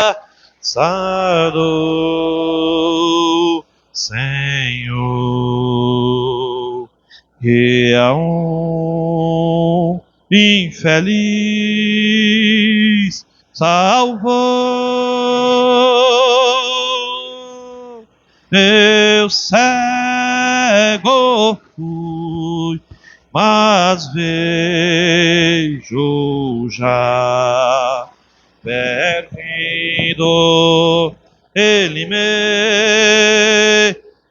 passado, Senhor, que a um infeliz salvou. Eu cego fui, mas vejo já. Perdido, ele me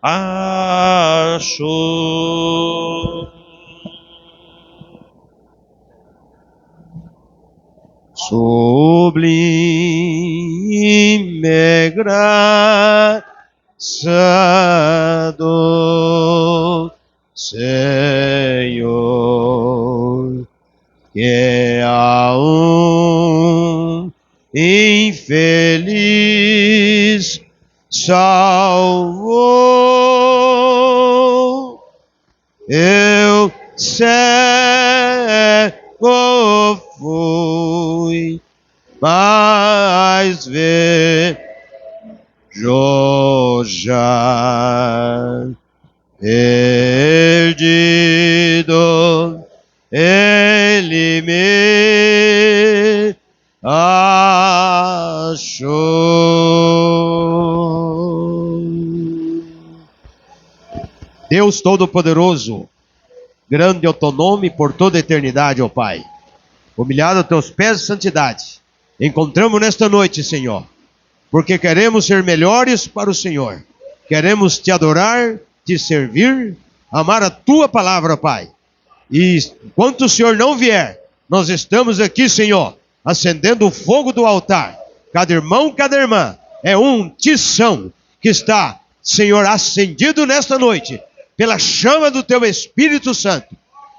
achou. Sublime graça do Senhor, que a um infeliz salvou. Eu cego fui, mas vejo já. Perdido, ele me achou. Deus Todo-Poderoso, grande é o teu nome por toda a eternidade, ó Pai. Humilhado a teus pés de santidade, encontramos nesta noite, Senhor, porque queremos ser melhores para o Senhor. Queremos te adorar, te servir, amar a tua palavra, Pai. E enquanto o Senhor não vier, nós estamos aqui, Senhor, acendendo o fogo do altar. Cada irmão, cada irmã é um tição que está, Senhor, acendido nesta noite pela chama do teu Espírito Santo.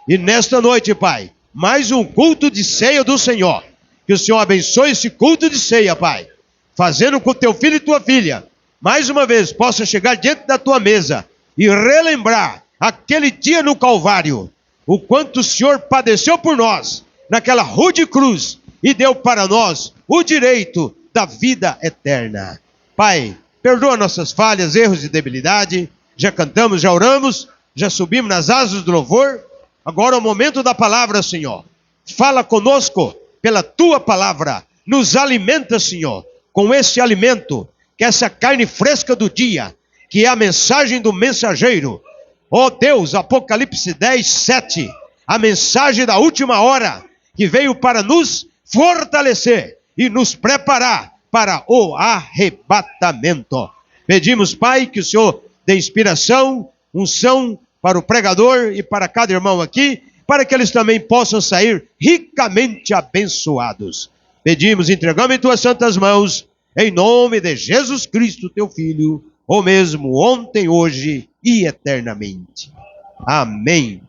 E nesta noite, Pai, mais um culto de ceia do Senhor. Que o Senhor abençoe esse culto de ceia, Pai, fazendo com teu filho e tua filha, mais uma vez, possa chegar diante da tua mesa e relembrar aquele dia no Calvário, o quanto o Senhor padeceu por nós, naquela rude cruz, e deu para nós o direito da vida eterna. Pai, perdoa nossas falhas, erros e debilidade. Já cantamos, já oramos, já subimos nas asas do louvor. Agora é o momento da palavra, Senhor. Fala conosco pela tua palavra. Nos alimenta, Senhor, com esse alimento, que é essa carne fresca do dia, que é a mensagem do mensageiro. Ó Deus, Apocalipse 10, 7, a mensagem da última hora, que veio para nos fortalecer e nos preparar para o arrebatamento. Pedimos, Pai, que o Senhor dê inspiração, unção para o pregador e para cada irmão aqui, para que eles também possam sair ricamente abençoados. Pedimos, entregamos em tuas santas mãos, em nome de Jesus Cristo, teu Filho, o mesmo ontem, hoje e eternamente. Amém.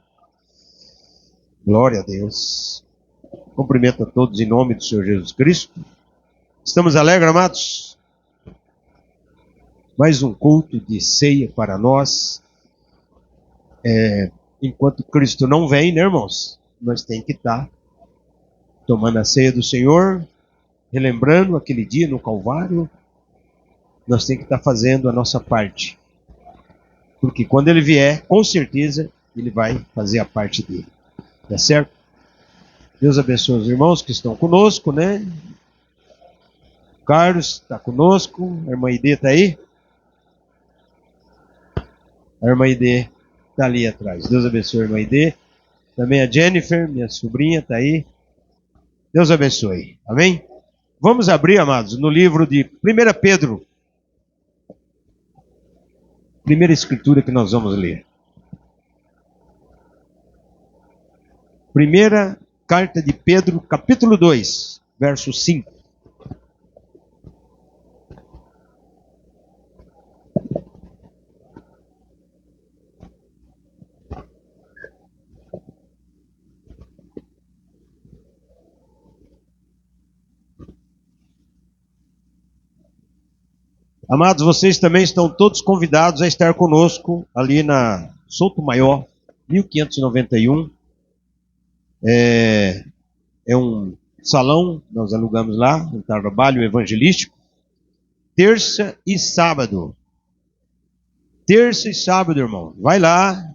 Glória a Deus. Cumprimento a todos em nome do Senhor Jesus Cristo. Estamos alegres, amados? Mais um culto de ceia para nós. Enquanto Cristo não vem, né, irmãos? Nós temos que estar tomando a ceia do Senhor, relembrando aquele dia no Calvário. Nós temos que estar fazendo a nossa parte. Porque quando ele vier, com certeza, ele vai fazer a parte dele. Tá certo? Deus abençoe os irmãos que estão conosco, né? O Carlos está conosco. A irmã Ide está aí? A irmã Ide está ali atrás. Deus abençoe a irmã Ide. Também a Jennifer, minha sobrinha, está aí. Deus abençoe. Amém? Vamos abrir, amados, no livro de 1 Pedro. Primeira escritura que nós vamos ler. Primeira carta de Pedro, capítulo 2, verso 5. Amados, vocês também estão todos convidados a estar conosco ali na Souto Maior, 1591. É um salão, nós alugamos lá, um trabalho evangelístico. terça e sábado. Terça e sábado, irmão. Vai lá,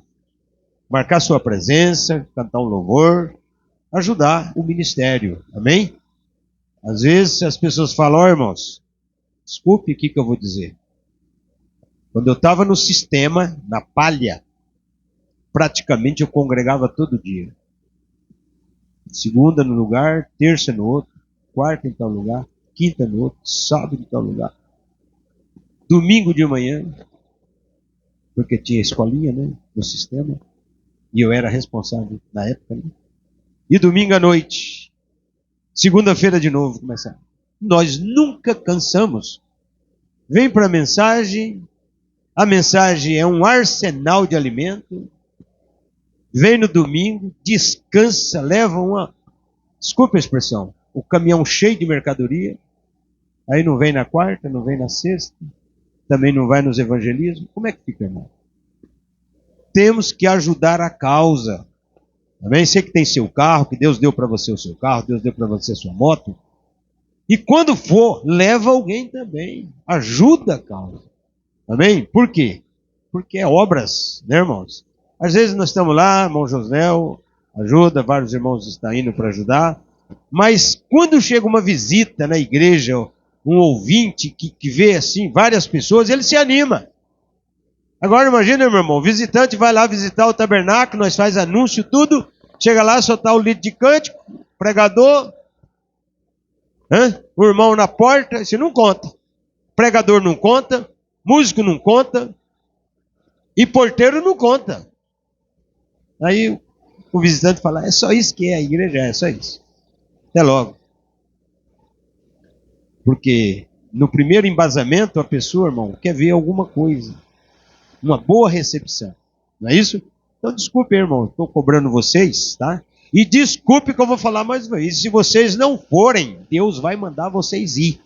marcar sua presença, cantar um louvor, ajudar o ministério. Amém? Às vezes as pessoas falam, ó, irmãos, desculpe o que eu vou dizer. Quando eu estava no sistema, na palha, praticamente eu congregava todo dia. Segunda no lugar, terça no outro, quarta em tal lugar, quinta no outro, sábado em tal lugar. Domingo de manhã, porque tinha escolinha, né, no sistema, e eu era responsável na época, né? E domingo à noite, segunda-feira de novo, começar. Nós nunca cansamos. Vem para a mensagem é um arsenal de alimento. Vem no domingo, descansa, leva desculpa a expressão, o caminhão cheio de mercadoria. Aí não vem na quarta, não vem na sexta, também não vai nos evangelismos. Como é que fica, irmão? Temos que ajudar a causa. Também sei que tem seu carro, que Deus deu para você o seu carro, Deus deu para você a sua moto. E quando for, leva alguém também. Ajuda a causa. Amém? Por quê? Porque é obras, né, irmãos? Às vezes nós estamos lá, irmão Josnel ajuda, vários irmãos estão indo para ajudar. Mas quando chega uma visita na igreja, um ouvinte que vê assim várias pessoas, ele se anima. Agora imagina, meu irmão, o visitante vai lá visitar o tabernáculo, nós faz anúncio, tudo, chega lá, só está o líder de cântico, pregador, o irmão na porta, isso não conta. Pregador não conta, músico não conta, e porteiro não conta. Aí o visitante fala, é só isso que é a igreja, é só isso. Até logo. Porque no primeiro embasamento a pessoa, irmão, quer ver alguma coisa. Uma boa recepção. Não é isso? Então desculpe, irmão, estou cobrando vocês, tá? E desculpe que eu vou falar mais uma vez. Se vocês não forem, Deus vai mandar vocês ir.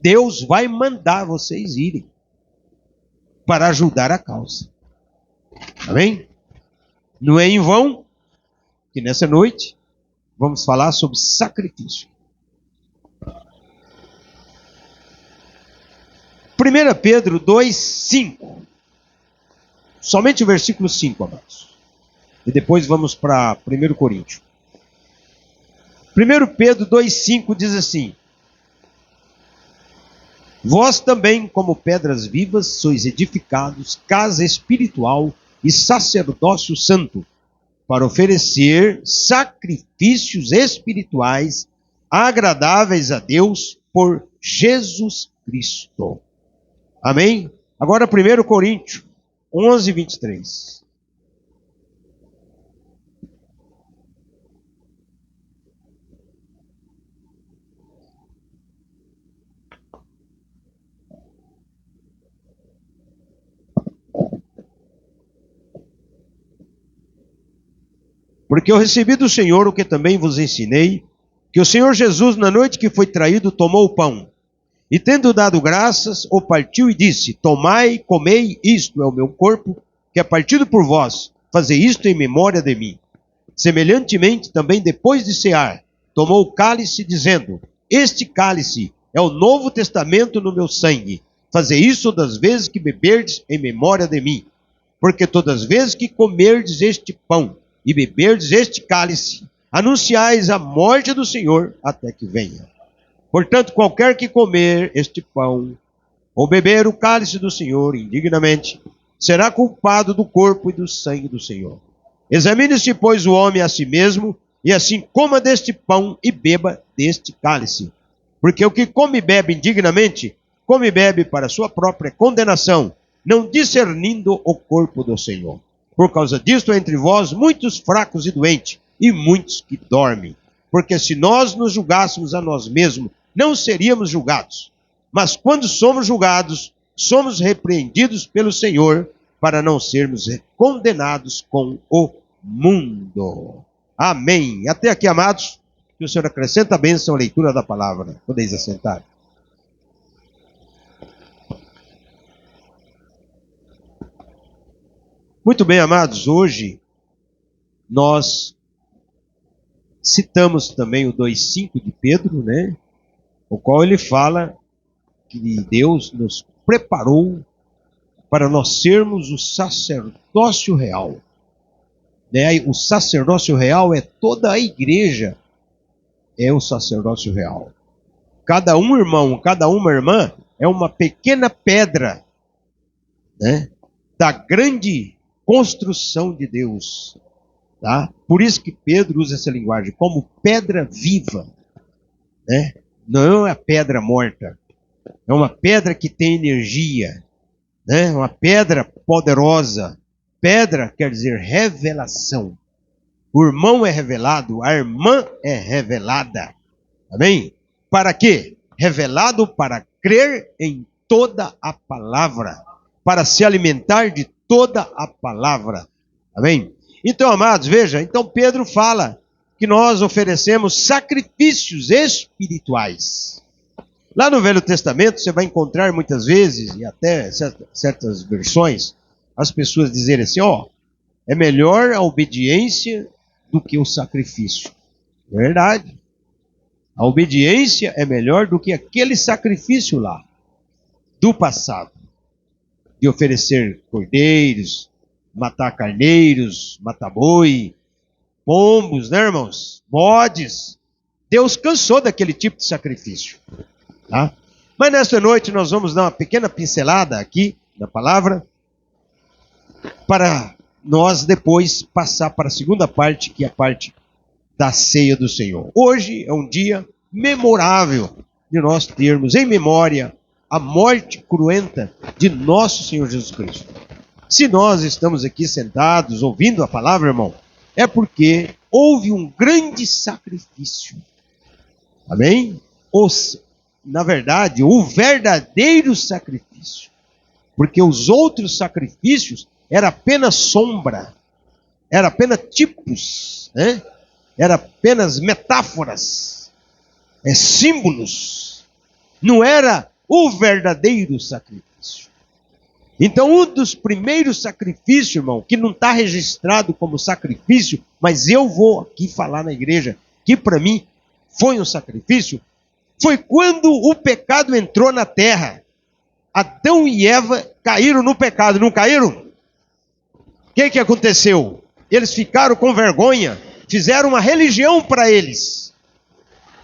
Deus vai mandar vocês irem para ajudar a causa. Amém? Não é em vão que nessa noite vamos falar sobre sacrifício. 1 Pedro 2:5. Somente o versículo 5, amados. E depois vamos para 1 Coríntios. 1 Pedro 2:5 diz assim: Vós também, como pedras vivas, sois edificados, casa espiritual e sacerdócio santo, para oferecer sacrifícios espirituais agradáveis a Deus por Jesus Cristo. Amém? Agora 1 Coríntios 11:23. Porque eu recebi do Senhor o que também vos ensinei, que o Senhor Jesus, na noite que foi traído, tomou o pão, e tendo dado graças, o partiu e disse: Tomai, comei, isto é o meu corpo, que é partido por vós, fazei isto em memória de mim. Semelhantemente, também depois de cear, tomou o cálice, dizendo: Este cálice é o novo testamento no meu sangue. Fazei isso das vezes que beberdes em memória de mim. Porque todas as vezes que comerdes este pão e beberdes este cálice, anunciais a morte do Senhor até que venha. Portanto, qualquer que comer este pão ou beber o cálice do Senhor indignamente, será culpado do corpo e do sangue do Senhor. Examine-se, pois, o homem a si mesmo, e assim coma deste pão e beba deste cálice. Porque o que come e bebe indignamente, come e bebe para sua própria condenação, não discernindo o corpo do Senhor. Por causa disto, há entre vós muitos fracos e doentes, e muitos que dormem. Porque se nós nos julgássemos a nós mesmos, não seríamos julgados. Mas quando somos julgados, somos repreendidos pelo Senhor, para não sermos condenados com o mundo. Amém. Até aqui, amados, que o Senhor acrescenta a bênção à leitura da palavra. Podeis assentar. Muito bem, amados, hoje nós citamos também o 2:5 de Pedro, né? o qual ele fala que Deus nos preparou para nós sermos o sacerdócio real. Né? O sacerdócio real é toda a igreja, é o sacerdócio real. Cada um irmão, cada uma irmã é uma pequena pedra, né, da grande construção de Deus. Tá? Por isso que Pedro usa essa linguagem, como pedra viva. Né? Não é uma pedra morta, é uma pedra que tem energia, né? Uma pedra poderosa. Pedra quer dizer revelação. O irmão é revelado, a irmã é revelada. Amém? Para quê? Revelado para crer em toda a palavra, para se alimentar de toda a palavra. Amém? Então, amados, veja, então Pedro fala que nós oferecemos sacrifícios espirituais. Lá no Velho Testamento você vai encontrar muitas vezes, e até certas versões, as pessoas dizerem assim, é melhor a obediência do que o sacrifício. É verdade. A obediência é melhor do que aquele sacrifício lá, do passado. De oferecer cordeiros, matar carneiros, matar boi, pombos, né, irmãos? Bodes. Deus cansou daquele tipo de sacrifício. Tá? Mas nesta noite nós vamos dar uma pequena pincelada aqui na palavra, para nós depois passar para a segunda parte, que é a parte da ceia do Senhor. Hoje é um dia memorável de nós termos em memória a morte cruenta de nosso Senhor Jesus Cristo. Se nós estamos aqui sentados ouvindo a palavra, irmão, é porque houve um grande sacrifício. Amém? Na verdade, o verdadeiro sacrifício. Porque os outros sacrifícios era apenas sombra, era apenas tipos, né? Era apenas metáforas, símbolos. Não era o verdadeiro sacrifício. Então, um dos primeiros sacrifícios, irmão, que não está registrado como sacrifício, mas eu vou aqui falar na igreja, que para mim foi um sacrifício, foi quando o pecado entrou na terra. Adão e Eva caíram no pecado, não caíram? O que aconteceu? Eles ficaram com vergonha, fizeram uma religião para eles.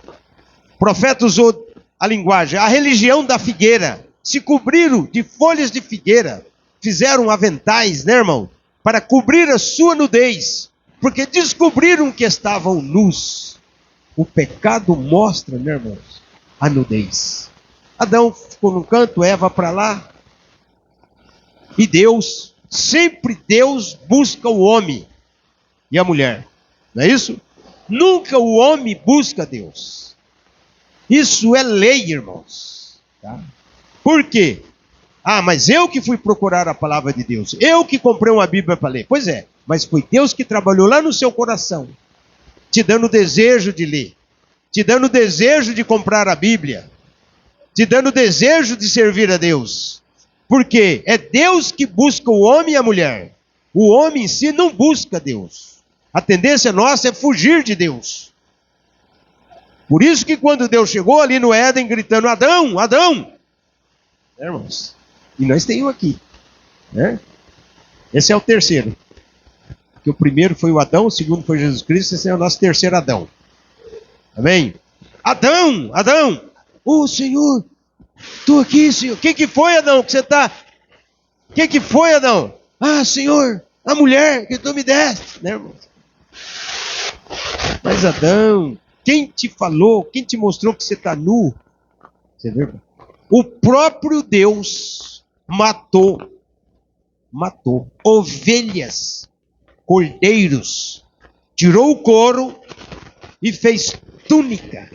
O profeta usou a linguagem, a religião da figueira. Se cobriram de folhas de figueira, fizeram aventais, né, irmão? Para cobrir a sua nudez, porque descobriram que estavam nus. O pecado mostra, né, irmãos, a nudez. Adão ficou num canto, Eva para lá. E Deus, sempre Deus busca o homem e a mulher. Não é isso? Nunca o homem busca Deus. Isso é lei, irmãos. Tá? Por quê? Mas eu que fui procurar a palavra de Deus. Eu que comprei uma Bíblia para ler. Pois é, mas foi Deus que trabalhou lá no seu coração, te dando o desejo de ler, te dando o desejo de comprar a Bíblia, te dando o desejo de servir a Deus. Porque é Deus que busca o homem e a mulher. O homem em si não busca Deus. A tendência nossa é fugir de Deus. Por isso que quando Deus chegou ali no Éden gritando, Adão, Adão, né, irmãos? E nós temos aqui, né? Esse é o terceiro. Porque o primeiro foi o Adão, o segundo foi Jesus Cristo, esse é o nosso terceiro Adão. Amém? Adão, Adão, Senhor, estou aqui, Senhor. O que foi, Adão, que você está? O que foi, Adão? Senhor, a mulher que tu me deste, né, irmão? Mas Adão, quem te falou, quem te mostrou que você está nu? Você vê? O próprio Deus matou ovelhas, cordeiros, tirou o couro e fez túnica,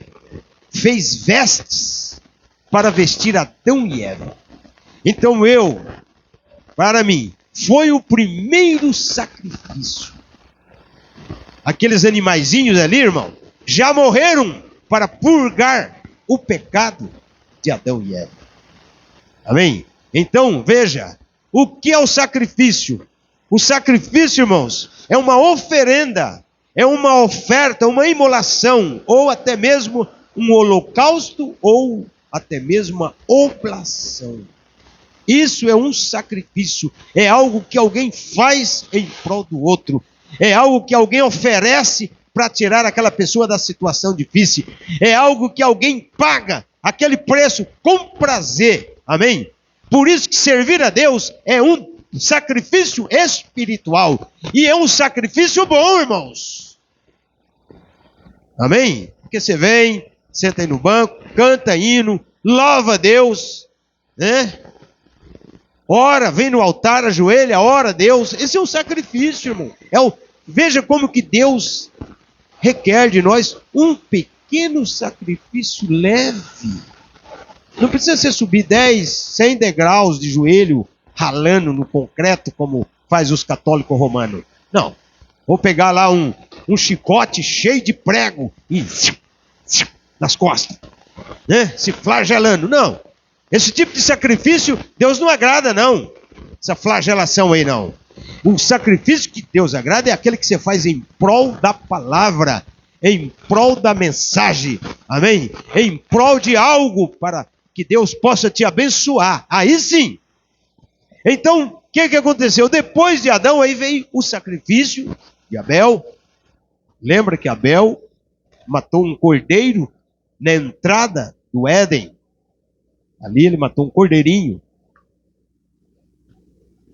fez vestes para vestir Adão e Eva. Então para mim, foi o primeiro sacrifício. Aqueles animaizinhos ali, irmão, já morreram para purgar o pecado de Adão e Eva. Amém? Então, veja, o que é o sacrifício? O sacrifício, irmãos, é uma oferenda, é uma oferta, uma imolação, ou até mesmo um holocausto ou até mesmo uma oblação. Isso é um sacrifício, é algo que alguém faz em prol do outro, é algo que alguém oferece para tirar aquela pessoa da situação difícil, é algo que alguém paga aquele preço com prazer, amém? Por isso que servir a Deus é um sacrifício espiritual, e é um sacrifício bom, irmãos, amém? Porque você vem, senta aí no banco, canta hino, louva a Deus, né? Ora, vem no altar, ajoelha, ora a Deus. Esse é um sacrifício, irmão. Veja como que Deus requer de nós um pequeno sacrifício leve. Não precisa você subir 10, 100 degraus de joelho, ralando no concreto, como faz os católicos romanos. Não. Vou pegar lá um chicote cheio de prego e nas costas, né? Se flagelando. Não. Esse tipo de sacrifício, Deus não agrada, não. Essa flagelação aí, não. O sacrifício que Deus agrada é aquele que você faz em prol da palavra, em prol da mensagem, amém? Em prol de algo para que Deus possa te abençoar. Aí sim. Então, o que aconteceu? Depois de Adão, aí veio o sacrifício de Abel. Lembra que Abel matou um cordeiro na entrada do Éden? Ali ele matou um cordeirinho.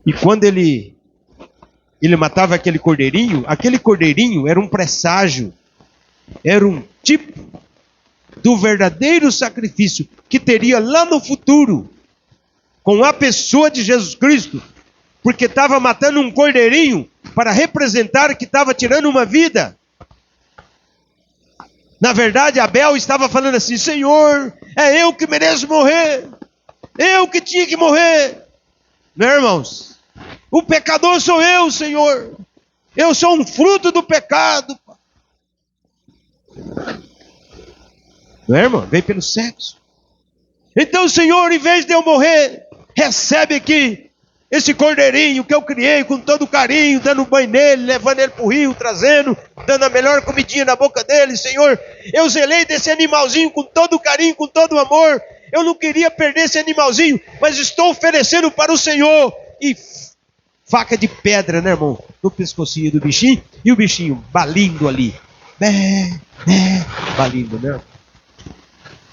E quando ele matava aquele cordeirinho era um presságio, era um tipo do verdadeiro sacrifício que teria lá no futuro, com a pessoa de Jesus Cristo, porque estava matando um cordeirinho para representar que estava tirando uma vida. Na verdade, Abel estava falando assim: Senhor, é eu que mereço morrer, eu que tinha que morrer. Não é, irmãos? O pecador sou eu, Senhor. Eu sou um fruto do pecado. Não é, irmão? Veio pelo sexo. Então, Senhor, em vez de eu morrer, recebe aqui esse cordeirinho que eu criei com todo carinho, dando banho nele, levando ele para o rio, trazendo, dando a melhor comidinha na boca dele. Senhor, eu zelei desse animalzinho com todo carinho, com todo amor. Eu não queria perder esse animalzinho, mas estou oferecendo para o Senhor. E faca de pedra, né, irmão? No pescocinho do bichinho, e o bichinho balindo ali. Balindo, né?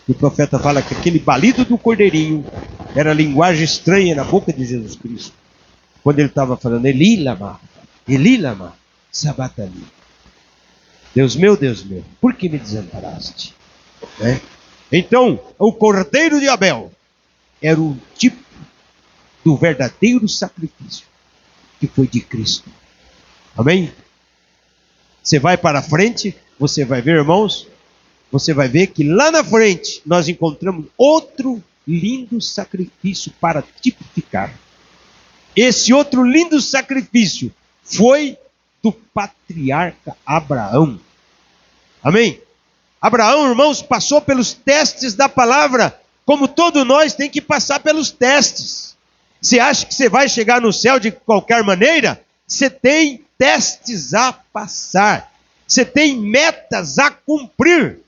E o profeta fala que aquele balido do cordeirinho era linguagem estranha na boca de Jesus Cristo. Quando ele estava falando, Eli lama, sabatani. Deus meu, por que me desamparaste? Né? Então, o cordeiro de Abel era o tipo do verdadeiro sacrifício que foi de Cristo. Amém? Você vai para frente, você vai ver, irmãos, você vai ver que lá na frente nós encontramos outro lindo sacrifício para tipificar. Esse outro lindo sacrifício foi do patriarca Abraão. Amém? Abraão, irmãos, passou pelos testes da palavra, como todos nós tem que passar pelos testes. Você acha que você vai chegar no céu de qualquer maneira? Você tem testes a passar. Você tem metas a cumprir.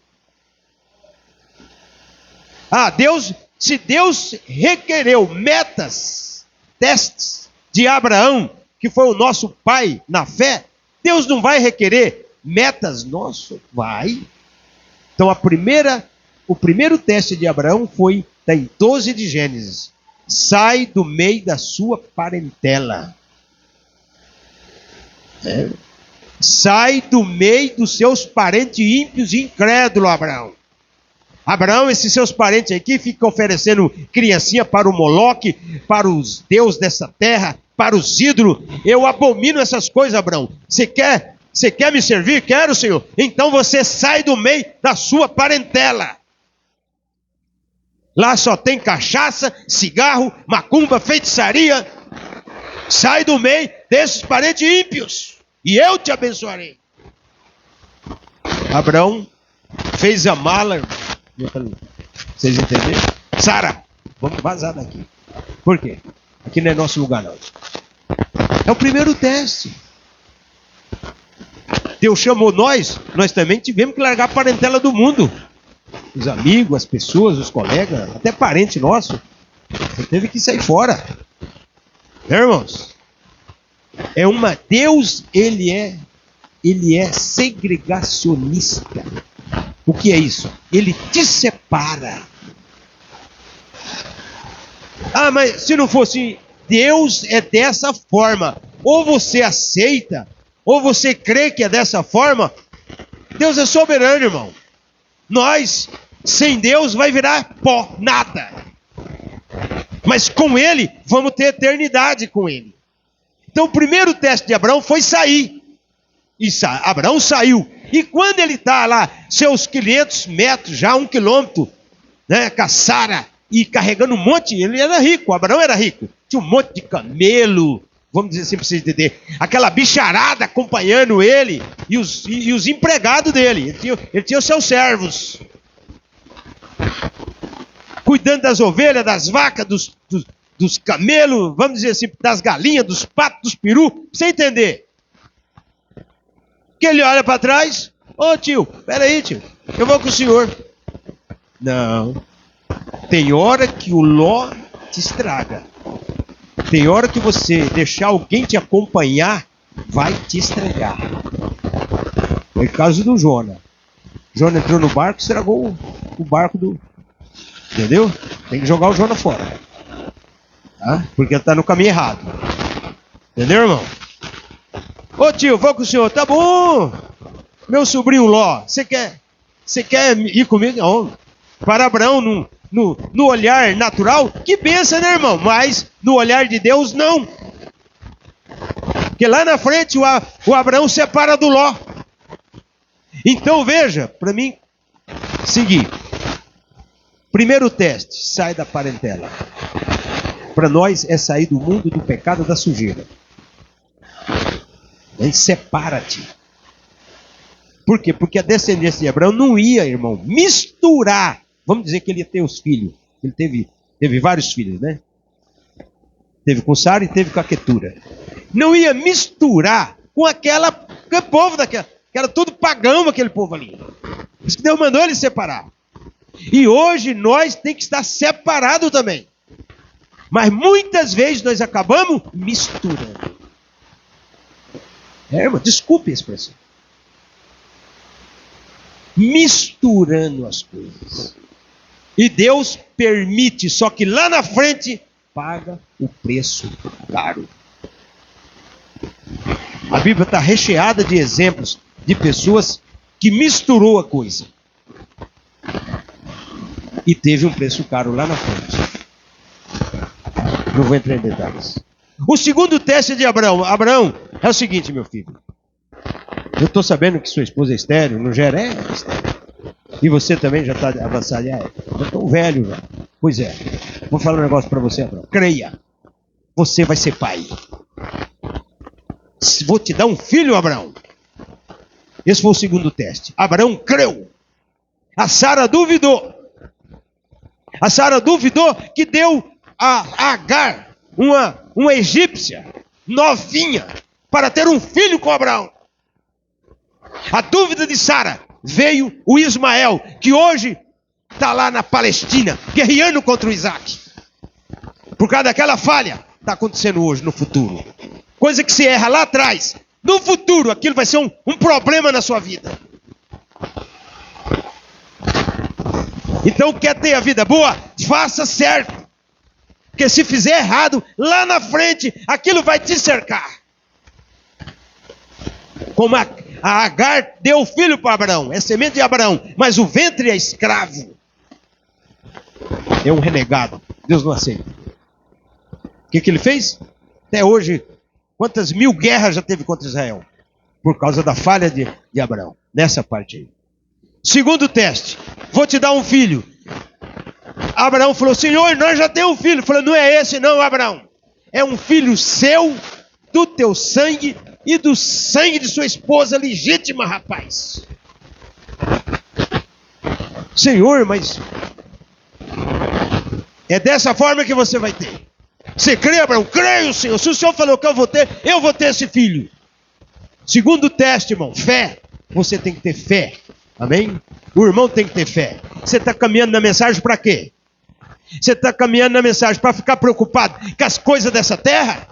Se Deus requereu metas, testes de Abraão, que foi o nosso pai na fé, Deus não vai requerer metas nossas? Vai. Então o primeiro teste de Abraão foi, está em 12 de Gênesis. Sai do meio da sua parentela. Sai do meio dos seus parentes ímpios e incrédulos, Abraão. Abraão, esses seus parentes aqui ficam oferecendo criancinha para o Moloque, para os deuses dessa terra, para os ídolos. Eu abomino essas coisas, Abraão. Você quer me servir? Quero, Senhor. Então você sai do meio da sua parentela. Lá só tem cachaça, cigarro, macumba, feitiçaria. Sai do meio desses parentes ímpios e eu te abençoarei. Abraão fez a mala. Vocês entenderam? Sara, vamos vazar daqui. Por quê? Aqui não é nosso lugar, não. É o primeiro teste. Deus chamou nós também tivemos que largar a parentela do mundo. os amigos, as pessoas, os colegas, até parente nosso. Você teve que sair fora. Irmãos, Deus, ele é segregacionista. O que é isso? Ele te separa. Ah, mas se não fosse, Deus é dessa forma. Ou você aceita, ou você crê que é dessa forma. Deus é soberano, irmão. Nós, sem Deus, vai virar pó, nada. Mas com Ele, vamos ter eternidade com Ele. Então o primeiro teste de Abraão foi sair. E Abraão saiu. E quando ele está lá, seus 500 metros, já 1 quilômetro, né, com a Sara, e carregando um monte, ele era rico, Abraão era rico. Tinha um monte de camelo, vamos dizer assim para vocês entenderem. Aquela bicharada acompanhando ele, e os empregados dele. Ele tinha os seus servos. Cuidando das ovelhas, das vacas, dos camelos, vamos dizer assim, das galinhas, dos patos, dos perus, pra você entender. Que ele olha para trás, ô tio, peraí tio, eu vou com o senhor. Não, tem hora que o Ló te estraga. Tem hora que você deixar alguém te acompanhar, vai te estragar. Foi o caso do Jona. Jona entrou no barco, estragou o barco do... Entendeu? Tem que jogar o Jona fora. Tá? Porque ele está no caminho errado. Entendeu, irmão? Ô tio, vou com o senhor. Tá bom. Meu sobrinho Ló, você quer ir comigo? Não. Para Abraão, no olhar natural, que pensa, né, irmão? Mas no olhar de Deus, não. Porque lá na frente o Abraão separa do Ló. Então veja, para mim, seguir. Primeiro teste, sai da parentela. Para nós é sair do mundo do pecado, da sujeira. Aí separa-te. Por quê? Porque a descendência de Abraão não ia, irmão, misturar. Vamos dizer que ele ia ter os filhos. Ele teve vários filhos, né? Teve com Sara e teve com a Quetura. Não ia misturar com aquele povo daquela. Que era tudo pagão, aquele povo ali. Por isso que Deus mandou ele separar. E hoje nós tem que estar separado também. Mas muitas vezes nós acabamos misturando. Irmão, desculpe a expressão. Misturando as coisas. E Deus permite, só que lá na frente paga o preço caro. A Bíblia está recheada de exemplos de pessoas que misturou a coisa. E teve um preço caro lá na frente. Não vou entrar em detalhes. O segundo teste de Abraão. Abraão, é o seguinte, meu filho. Eu estou sabendo que sua esposa é estéril, não gera? É estéril. E você também já está avançado. Eu estou velho já. Pois é. Vou falar um negócio para você, Abraão. Creia. Você vai ser pai. Vou te dar um filho, Abraão. Esse foi o segundo teste. Abraão creu. A Sara duvidou. A Sara duvidou que deu a Agar, uma egípcia, novinha, para ter um filho com Abraão. A dúvida de Sara veio o Ismael, que hoje está lá na Palestina, guerreando contra o Isaac. Por causa daquela falha, está acontecendo hoje, no futuro. Coisa que se erra lá atrás, no futuro, aquilo vai ser um problema na sua vida. Então, quer ter a vida boa? Faça certo. Porque se fizer errado, lá na frente, aquilo vai te cercar. Como a Agar deu filho para Abraão, é semente de Abraão, mas o ventre é escravo. É um renegado. Deus não aceita. O que ele fez? Até hoje, quantas 1000 guerras já teve contra Israel? Por causa da falha de Abraão. Nessa parte aí. Segundo teste. Vou te dar um filho. Abraão falou, Senhor, nós já temos um filho. Ele falou, não é esse não, Abraão. É um filho seu, do teu sangue e do sangue de sua esposa legítima, rapaz. Senhor, mas é dessa forma que você vai ter. Você crê, Abraão? Creio, Senhor. Se o Senhor falou que eu vou ter esse filho. Segundo teste, irmão, fé. Você tem que ter fé. Amém? O irmão tem que ter fé. Você está caminhando na mensagem para quê? Você está caminhando na mensagem para ficar preocupado com as coisas dessa terra?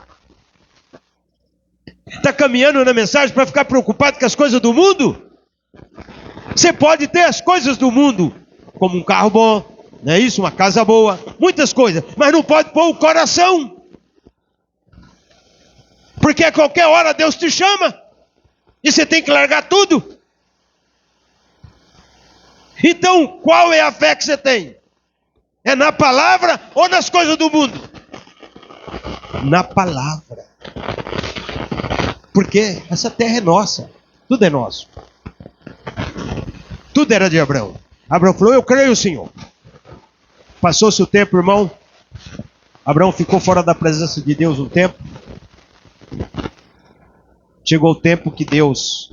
Está caminhando na mensagem para ficar preocupado com as coisas do mundo? Você pode ter as coisas do mundo, como um carro bom, não é isso? Uma casa boa, muitas coisas, mas não pode pôr o coração. Porque a qualquer hora Deus te chama e você tem que largar tudo. Então, qual é a fé que você tem? É na palavra ou nas coisas do mundo? Na palavra. Porque essa terra é nossa. Tudo é nosso. Tudo era de Abraão. Abraão falou, eu creio, Senhor. Passou-se o tempo, irmão. Abraão ficou fora da presença de Deus um tempo. Chegou o tempo que Deus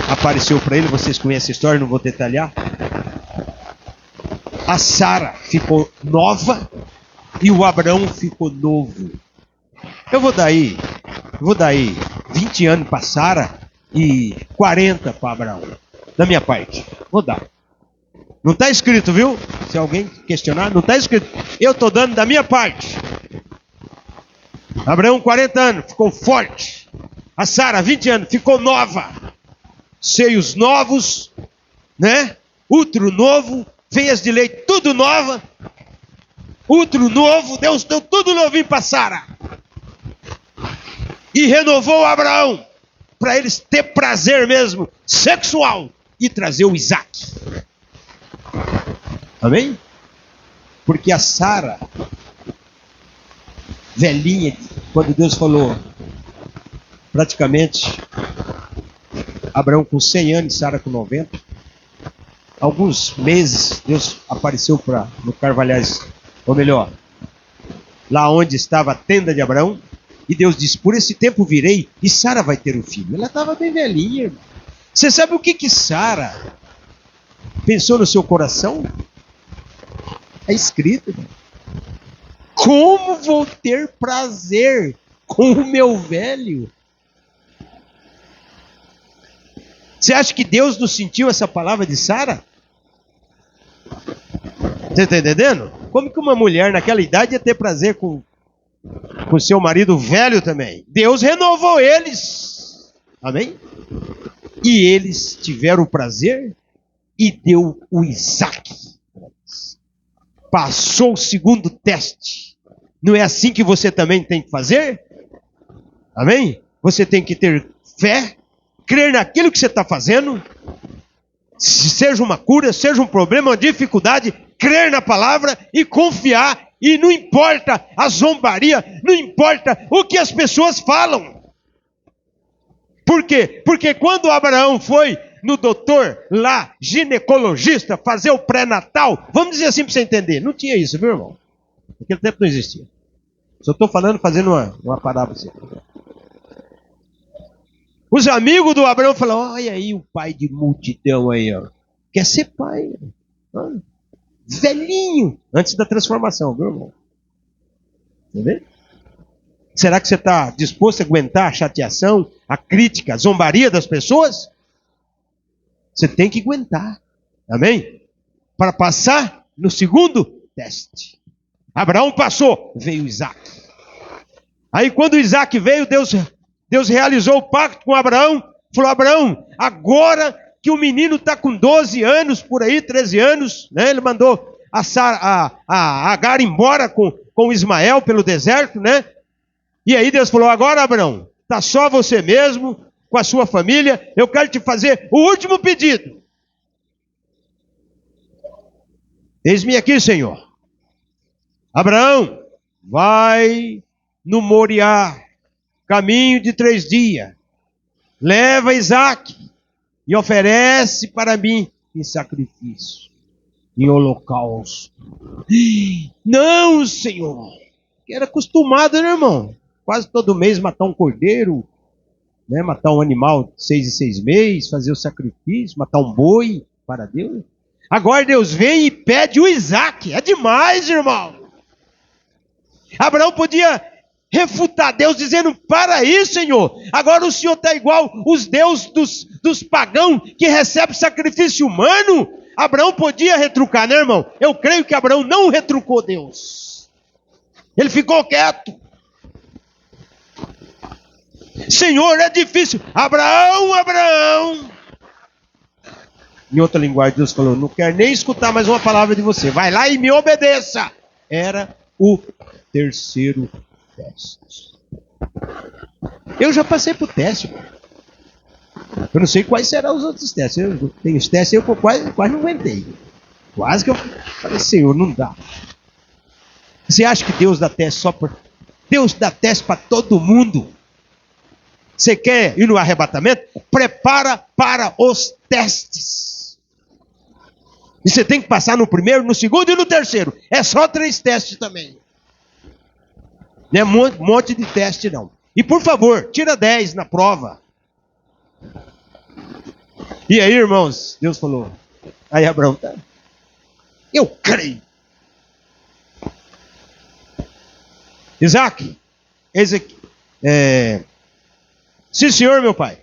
apareceu para ele. Vocês conhecem a história, não vou detalhar. A Sara ficou nova e o Abraão ficou novo. Eu vou dar aí 20 anos para Sara e 40 para Abraão. Da minha parte. Vou dar. Não está escrito, viu? Se alguém questionar, não está escrito. Eu estou dando da minha parte. Abraão, 40 anos, ficou forte. A Sara, 20 anos, ficou nova. Seios novos, né? Útero novo, veias de leite, tudo nova. Útero novo, Deus deu tudo novinho para Sara. E renovou Abraão, para eles ter prazer mesmo, sexual, e trazer o Isaac. Amém? Porque a Sara, velhinha, quando Deus falou, praticamente, Abraão com 100 anos e Sara com 90, alguns meses, Deus apareceu no Carvalhais, ou melhor, lá onde estava a tenda de Abraão, e Deus disse, por esse tempo virei, e Sara vai ter um filho. Ela estava bem velhinha, irmão. Você sabe o que Sara pensou no seu coração? É escrito, irmão. Como vou ter prazer com o meu velho? Você acha que Deus não sentiu essa palavra de Sara? Você está entendendo? Como que uma mulher naquela idade ia ter prazer com seu marido velho também? Deus renovou eles. Amém? E eles tiveram o prazer e deu o Isaac. Passou o segundo teste. Não é assim que você também tem que fazer? Amém? Você tem que ter fé, crer naquilo que você está fazendo, seja uma cura, seja um problema, uma dificuldade, crer na palavra e confiar, e não importa a zombaria, não importa o que as pessoas falam. Por quê? Porque quando Abraão foi no doutor lá, ginecologista, fazer o pré-natal, vamos dizer assim para você entender, não tinha isso, viu, irmão? Naquele tempo não existia. Só estou falando, fazendo uma parábola assim. Os amigos do Abraão falaram, olha aí o pai de multidão aí, ó. Quer ser pai. Ó. Velhinho. Antes da transformação, viu, irmão? Entendeu? Será que você está disposto a aguentar a chateação, a crítica, a zombaria das pessoas? Você tem que aguentar. Amém? Para passar no segundo teste. Abraão passou, veio Isaac. Aí quando o Isaac veio, Deus realizou o pacto com Abraão. Falou, Abraão, agora que o menino está com 12 anos, por aí, 13 anos, né? Ele mandou a Agar embora com Ismael pelo deserto, né? E aí Deus falou, agora Abraão, está só você mesmo, com a sua família, eu quero te fazer o último pedido. Eis-me aqui, Senhor. Abraão, vai no Moriá, caminho de 3 dias, leva Isaac e oferece para mim em sacrifício, em holocausto. Não, Senhor, que era acostumado, né, irmão? Quase todo mês matar um cordeiro, né? Matar um animal de 6 em 6 meses, fazer o sacrifício, matar um boi para Deus. Agora Deus vem e pede o Isaac. É demais, irmão. Abraão podia refutar Deus, dizendo: para aí, Senhor, agora o Senhor está igual os deuses dos pagãos que recebem sacrifício humano. Abraão podia retrucar, né, irmão? Eu creio que Abraão não retrucou Deus. Ele ficou quieto. Senhor, é difícil. Abraão, Abraão. Em outra linguagem, Deus falou: não quero nem escutar mais uma palavra de você. Vai lá e me obedeça. Era o terceiro teste. Eu já passei por teste. Eu não sei quais serão os outros testes. Eu tenho os testes, eu quase não aguentei. Quase que eu falei: Senhor, não dá. Você acha que Deus dá teste só para... Deus dá teste para todo mundo. Você quer ir no arrebatamento? Prepara para os testes. E você tem que passar no primeiro, no segundo e no terceiro. É só 3 testes também. Não é um monte de teste, não. E por favor, tira 10 na prova. E aí, irmãos, Deus falou. Aí Abraão, tá? Eu creio. Isaac, sim, senhor, meu pai.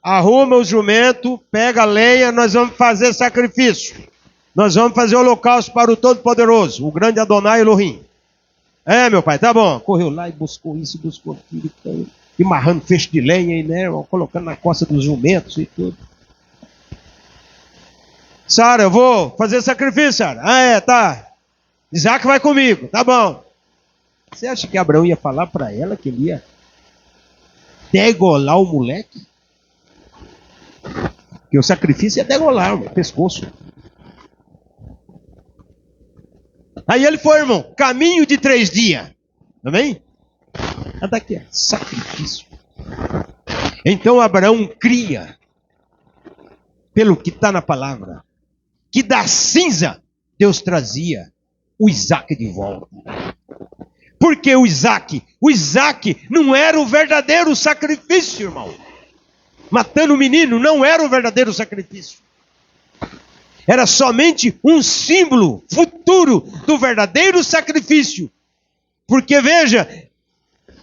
Arruma o jumento, pega a lenha, nós vamos fazer sacrifício. Nós vamos fazer holocausto para o Todo-Poderoso, o grande Adonai Elohim. É, meu pai, tá bom. Correu lá e buscou isso, buscou aquilo, e amarrando feixe de lenha aí, né, colocando na costa dos jumentos e tudo. Sara, eu vou fazer sacrifício, Sara. Ah, é, tá. Isaac vai comigo, tá bom. Você acha que Abraão ia falar para ela que ele ia degolar o moleque? Porque o sacrifício é degolar o pescoço. Aí ele foi, irmão, caminho de 3 dias. Amém? Daqui é sacrifício. Então Abraão cria, pelo que está na palavra, que da cinza Deus trazia o Isaac de volta. Porque o Isaac não era o verdadeiro sacrifício, irmão. Matando o menino não era o verdadeiro sacrifício. Era somente um símbolo futuro do verdadeiro sacrifício. Porque veja,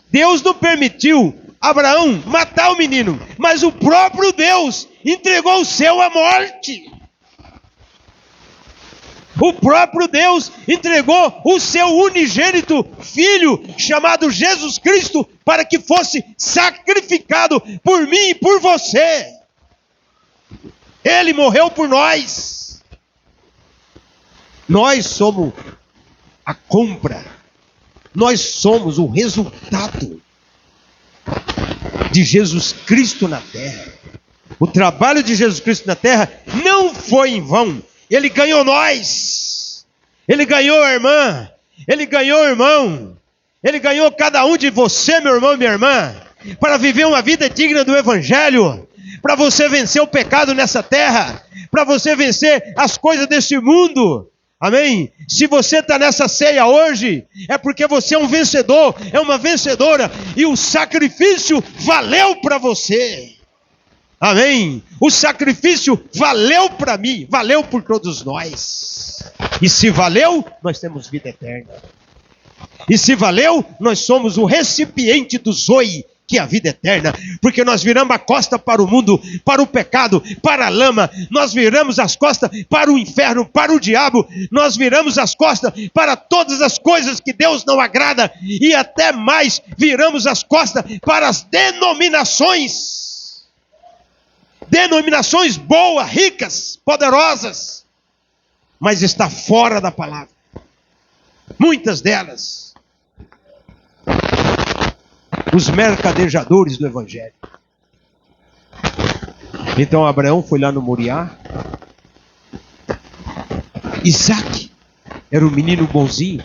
Deus não permitiu Abraão matar o menino, mas o próprio Deus entregou o seu à morte. O próprio Deus entregou o seu unigênito filho, chamado Jesus Cristo, para que fosse sacrificado por mim e por você. Ele morreu por nós. Nós somos a compra. Nós somos o resultado de Jesus Cristo na terra. O trabalho de Jesus Cristo na terra não foi em vão. Ele ganhou nós, ele ganhou a irmã, ele ganhou o irmão, ele ganhou cada um de você, meu irmão e minha irmã, para viver uma vida digna do Evangelho, para você vencer o pecado nessa terra, para você vencer as coisas desse mundo. Amém? Se você está nessa ceia hoje, é porque você é um vencedor, é uma vencedora, e o sacrifício valeu para você. Amém? O sacrifício valeu para mim, valeu por todos nós. E se valeu, nós temos vida eterna. E se valeu, nós somos o recipiente do Zoe, que é a vida eterna. Porque nós viramos a costa para o mundo, para o pecado, para a lama. Nós viramos as costas para o inferno, para o diabo. Nós viramos as costas para todas as coisas que Deus não agrada. E até mais, viramos as costas para as denominações. Denominações boas, ricas, poderosas, mas está fora da palavra. Muitas delas, os mercadejadores do Evangelho. Então Abraão foi lá no Moriá. Isaac era um menino bonzinho,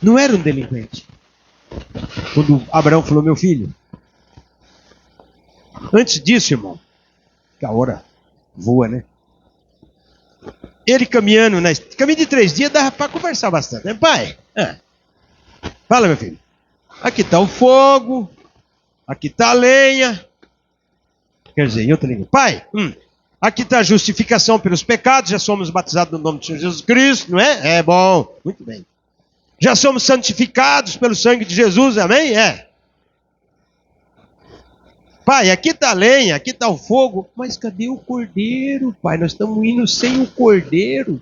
não era um delinquente. Quando Abraão falou: meu filho, antes disso, irmão, que a hora voa, né? Ele caminhando, caminho de 3 dias, dava para conversar bastante, né, pai? Fala, meu filho. Aqui está o fogo, aqui está a lenha. Quer dizer, em outra língua, pai, aqui está a justificação pelos pecados, já somos batizados no nome de Senhor Jesus Cristo, não é? É bom, muito bem. Já somos santificados pelo sangue de Jesus, amém? Pai, aqui está a lenha, aqui está o fogo, mas cadê o cordeiro, pai? Nós estamos indo sem o cordeiro.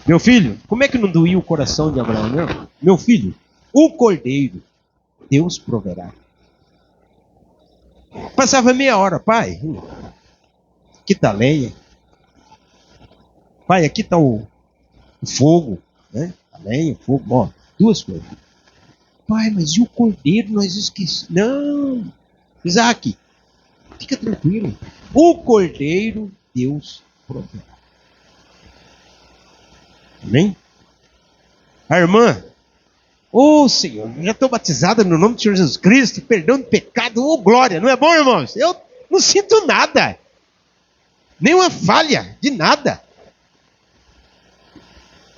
Meu filho, como é que não doía o coração de Abraão, não? Meu filho, o cordeiro, Deus proverá. Passava meia hora, pai, aqui está a lenha. Pai, aqui está o fogo, né? A lenha, o fogo, ó, duas coisas. Pai, mas e o cordeiro nós esquecemos? Não, Isaac, fica tranquilo. O cordeiro, Deus proverá. Amém? A irmã, Senhor, já estou batizada no nome de Senhor Jesus Cristo, perdão de pecado, glória. Não é bom, irmãos? Eu não sinto nada, nenhuma falha de nada.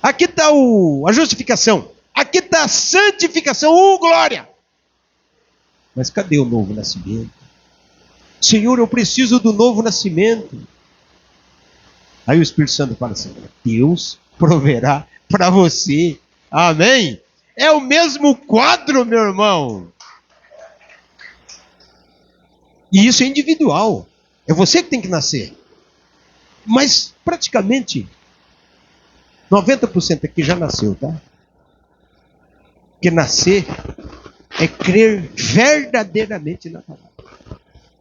Aqui está a justificação. Aqui está a santificação, glória. Mas cadê o novo nascimento? Senhor, eu preciso do novo nascimento. Aí o Espírito Santo fala assim: Deus proverá para você. Amém? É o mesmo quadro, meu irmão. E isso é individual. É você que tem que nascer. Mas praticamente 90% aqui já nasceu, tá? Porque nascer é crer verdadeiramente na palavra.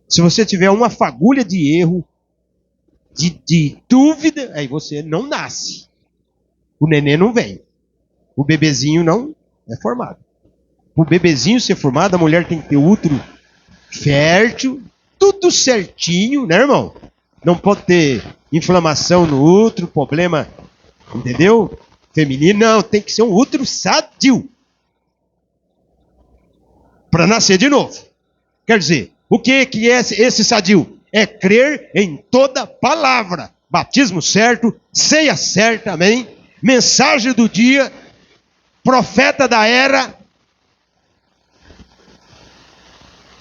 Se você tiver uma fagulha de erro, de dúvida, aí você não nasce. O neném não vem. O bebezinho não é formado. O bebezinho ser formado, a mulher tem que ter útero fértil, tudo certinho, né, irmão? Não pode ter inflamação no útero, problema, entendeu? Feminino, não, tem que ser um útero sadio. Para nascer de novo. Quer dizer, o que é esse sadio? É crer em toda palavra. Batismo certo, ceia certa, amém? Mensagem do dia, profeta da era.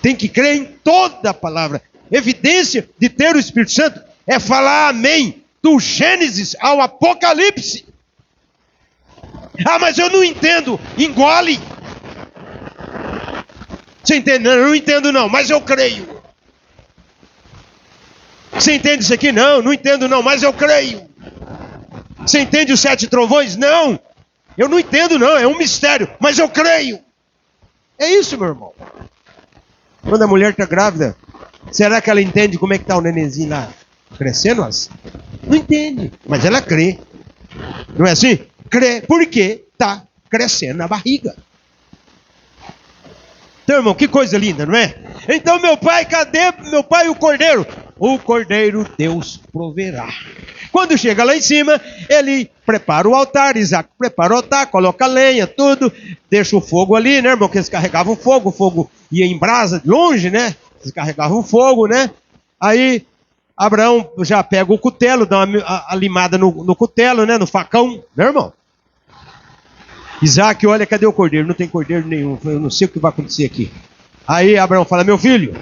Tem que crer em toda palavra. Evidência de ter o Espírito Santo é falar amém, do Gênesis ao Apocalipse. Ah, mas eu não entendo. Engole. Você entende? Não, eu não entendo não, mas eu creio. Você entende isso aqui? Não, não entendo não, mas eu creio. Você entende os 7 trovões? Não, eu não entendo não, é um mistério, mas eu creio. É isso, meu irmão. Quando a mulher está grávida, será que ela entende como é que está o nenenzinho lá crescendo? Não entende, mas ela crê. Não é assim? Crê porque está crescendo na barriga. Então, irmão, que coisa linda, não é? Então, meu pai, cadê meu pai o cordeiro? O cordeiro Deus proverá. Quando chega lá em cima, ele prepara o altar, Isaac prepara o altar, coloca a lenha, tudo, deixa o fogo ali, né, irmão? Porque eles carregavam o fogo ia em brasa, longe, né? Eles carregavam o fogo, né? Aí, Abraão já pega o cutelo, dá a limada no cutelo, né? No facão, né, irmão? Isaac, olha, cadê o cordeiro? Não tem cordeiro nenhum. Eu não sei o que vai acontecer aqui. Aí Abraão fala: meu filho,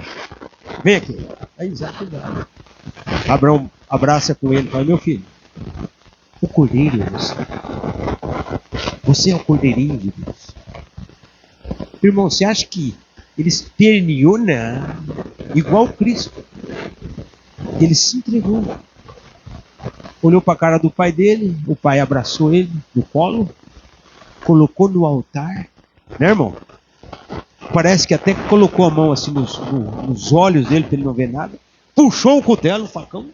vem aqui. Aí Isaac dá. Abraão abraça com ele e fala: meu filho, o cordeiro é você. Você é o cordeirinho de Deus. Irmão, você acha que ele esperneou? Não. Igual Cristo. Ele se entregou. Olhou para a cara do pai dele, o pai abraçou ele no colo, colocou no altar, né, irmão? Parece que até colocou a mão assim nos olhos dele para ele não ver nada. Puxou o cutelo, o facão.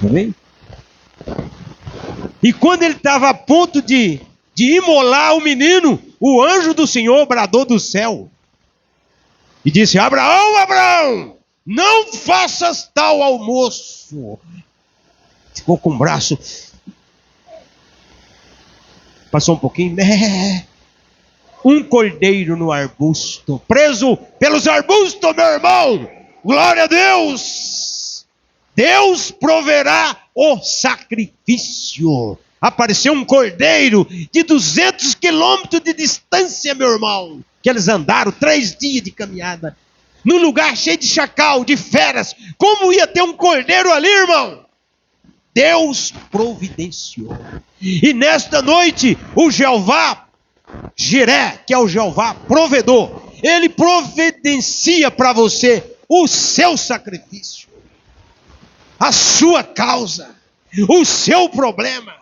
Tá vendo? E quando ele estava a ponto de imolar o menino, o anjo do Senhor bradou do céu e disse: Abraão, Abraão, não faças tal almoço. Ficou com o braço. Passou um pouquinho, um cordeiro no arbusto, preso pelos arbustos, meu irmão. Glória a Deus. Deus proverá o sacrifício. Apareceu um cordeiro de 200 quilômetros de distância, meu irmão, que eles andaram 3 dias de caminhada, num lugar cheio de chacal, de feras. Como ia ter um cordeiro ali, irmão? Deus providenciou. E nesta noite, o Jeová Jiré, que é o Jeová provedor, ele providencia para você o seu sacrifício, a sua causa, o seu problema.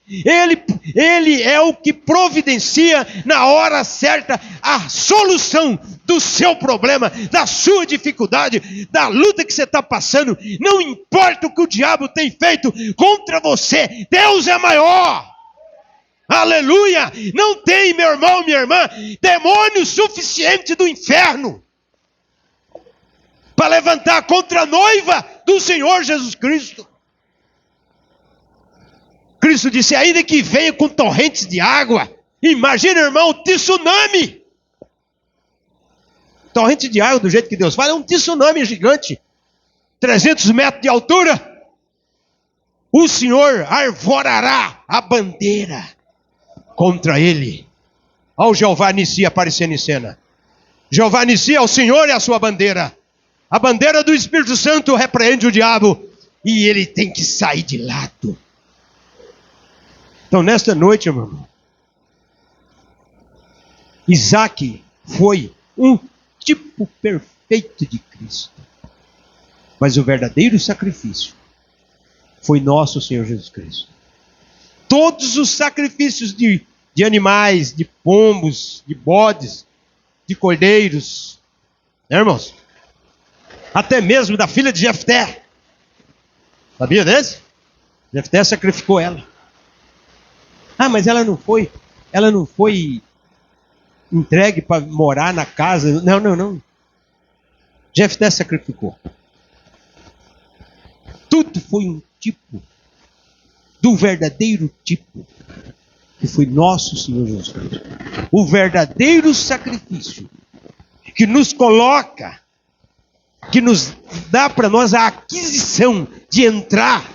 Ele é o que providencia na hora certa a solução do seu problema, da sua dificuldade, da luta que você está passando. Não importa o que o diabo tem feito contra você, Deus é maior. Aleluia! Não tem, meu irmão, minha irmã, demônio suficiente do inferno para levantar contra a noiva do Senhor Jesus Cristo. Cristo disse, ainda que venha com torrentes de água. Imagina, irmão, um tsunami. Torrente de água, do jeito que Deus fala, é um tsunami gigante. 300 metros de altura. O Senhor arvorará a bandeira contra ele. Olha o Jeová Nissi aparecendo em cena. Jeová Nissi é o Senhor e a sua bandeira. A bandeira do Espírito Santo repreende o diabo. E ele tem que sair de lado. Então, nesta noite, meu irmão, Isaac foi um tipo perfeito de Cristo. Mas o verdadeiro sacrifício foi nosso Senhor Jesus Cristo. Todos os sacrifícios de animais, de pombos, de bodes, de cordeiros, né, irmãos? Até mesmo da filha de Jefté. Sabia desse? Jefté sacrificou ela. Ah, mas ela não foi entregue para morar na casa. Não. Jefté sacrificou. Tudo foi um tipo do verdadeiro tipo que foi nosso Senhor Jesus Cristo. O verdadeiro sacrifício que nos coloca, que nos dá para nós a aquisição de entrar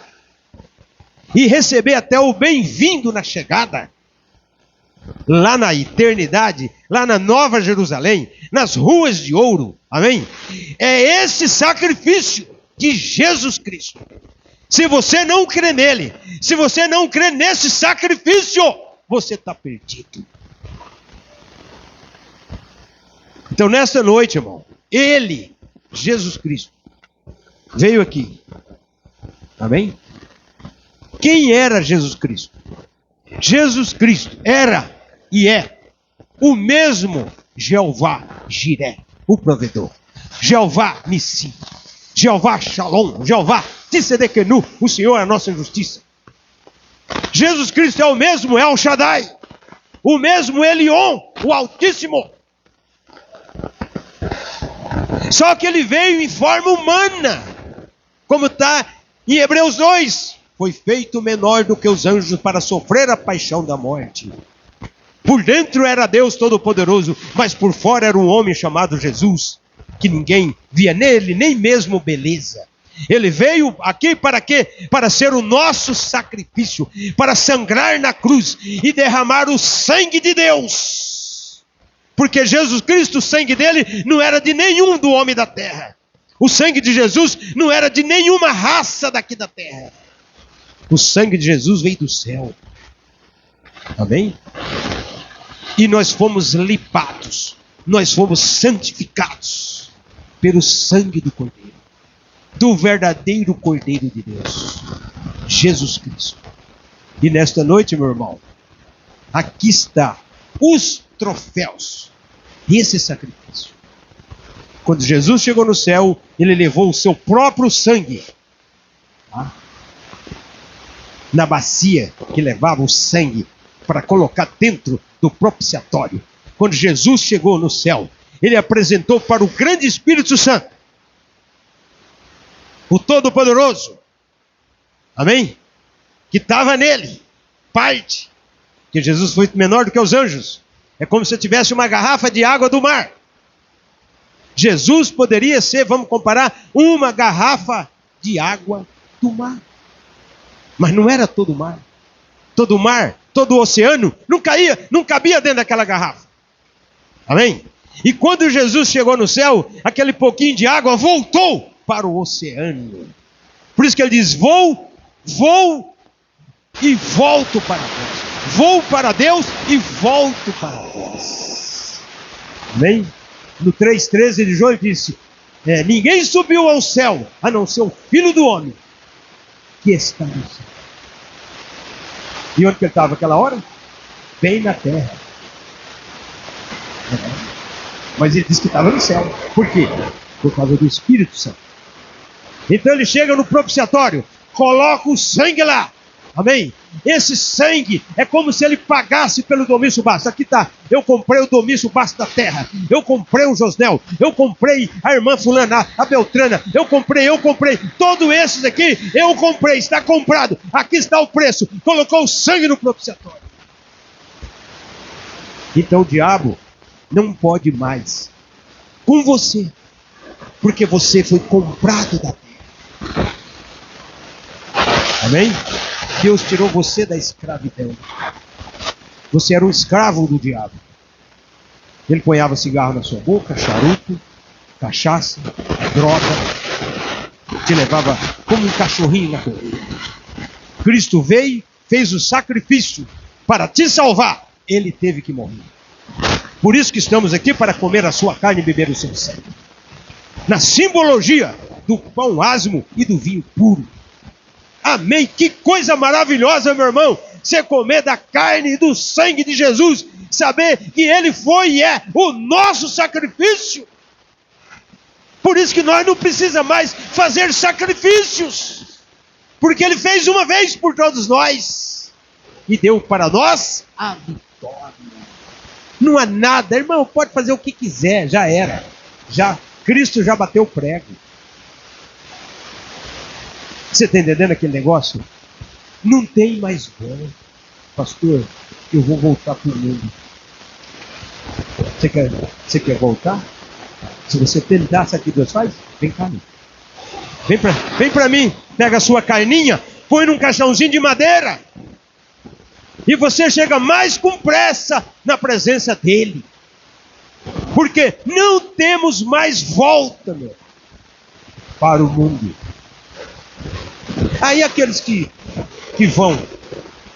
e receber até o bem-vindo na chegada, lá na eternidade, lá na Nova Jerusalém, nas ruas de ouro, amém? É esse sacrifício de Jesus Cristo. Se você não crê nele, se você não crê nesse sacrifício, você está perdido. Então nesta noite, irmão, ele, Jesus Cristo, veio aqui, amém? Quem era Jesus Cristo? Jesus Cristo era e é o mesmo Jeová Jiré, o provedor. Jeová Nissi, Jeová Shalom, Jeová Tissedekenu, o Senhor é a nossa justiça. Jesus Cristo é o mesmo El Shaddai, o mesmo Elion, o Altíssimo. Só que ele veio em forma humana, como está em Hebreus 2. Foi feito menor do que os anjos para sofrer a paixão da morte. Por dentro era Deus Todo-Poderoso, mas por fora era um homem chamado Jesus, que ninguém via nele, nem mesmo beleza. Ele veio aqui para quê? Para ser o nosso sacrifício, para sangrar na cruz e derramar o sangue de Deus. Porque Jesus Cristo, o sangue dele não era de nenhum do homem da terra. O sangue de Jesus não era de nenhuma raça daqui da terra. O sangue de Jesus veio do céu. Amém? E nós fomos limpados. Nós fomos santificados pelo sangue do Cordeiro. Do verdadeiro Cordeiro de Deus. Jesus Cristo. E nesta noite, meu irmão, aqui está os troféus desse sacrifício. Quando Jesus chegou no céu, ele levou o seu próprio sangue. Tá? Na bacia que levava o sangue para colocar dentro do propiciatório. Quando Jesus chegou no céu, ele apresentou para o grande Espírito Santo, o Todo-Poderoso, amém? Que estava nele, parte, que Jesus foi menor do que os anjos. É como se tivesse uma garrafa de água do mar. Jesus poderia ser, vamos comparar, uma garrafa de água do mar. Mas não era todo o mar. Todo o mar, todo o oceano, não cabia dentro daquela garrafa. Amém? E quando Jesus chegou no céu, aquele pouquinho de água voltou para o oceano. Por isso que ele diz, vou vou e volto para Deus. Vou para Deus e volto para Deus. Amém? No 3,13 de João disse, ninguém subiu ao céu, a não ser o Filho do Homem, que está no céu. E onde que ele estava naquela hora? Bem na terra. Mas ele disse que estava no céu. Por quê? Por causa do Espírito Santo. Então ele chega no propiciatório, coloca o sangue lá. Amém? Esse sangue é como se ele pagasse pelo Domício Bastos. Aqui está, eu comprei o Domício Bastos da terra. Eu comprei o Josnel. Eu comprei a irmã fulana, a Beltrana. Eu comprei. Todos esses aqui, eu comprei. Está comprado. Aqui está o preço. Colocou o sangue no propiciatório. Então o diabo não pode mais com você. Porque você foi comprado da terra. Amém? Deus tirou você da escravidão. Você era um escravo do diabo. Ele ponhava cigarro na sua boca, charuto, cachaça, droga. Te levava como um cachorrinho na corrida. Cristo veio, fez o sacrifício para te salvar. Ele teve que morrer. Por isso que estamos aqui, para comer a sua carne e beber o seu sangue. Na simbologia do pão asmo e do vinho puro. Amém? Que coisa maravilhosa, meu irmão. Você comer da carne e do sangue de Jesus. Saber que Ele foi e é o nosso sacrifício. Por isso que nós não precisamos mais fazer sacrifícios. Porque Ele fez uma vez por todos nós. E deu para nós a vitória. Não há nada, irmão, pode fazer o que quiser, já era. Cristo já bateu o prego. Você está entendendo aquele negócio? Não tem mais volta. Pastor, eu vou voltar para o mundo. Você quer voltar? Se você tentar, sabe o que Deus faz? Vem cá. Vem para mim. Pega a sua carninha, põe num caixãozinho de madeira. E você chega mais com pressa na presença dEle. Porque não temos mais volta, meu, para o mundo. Aí aqueles que vão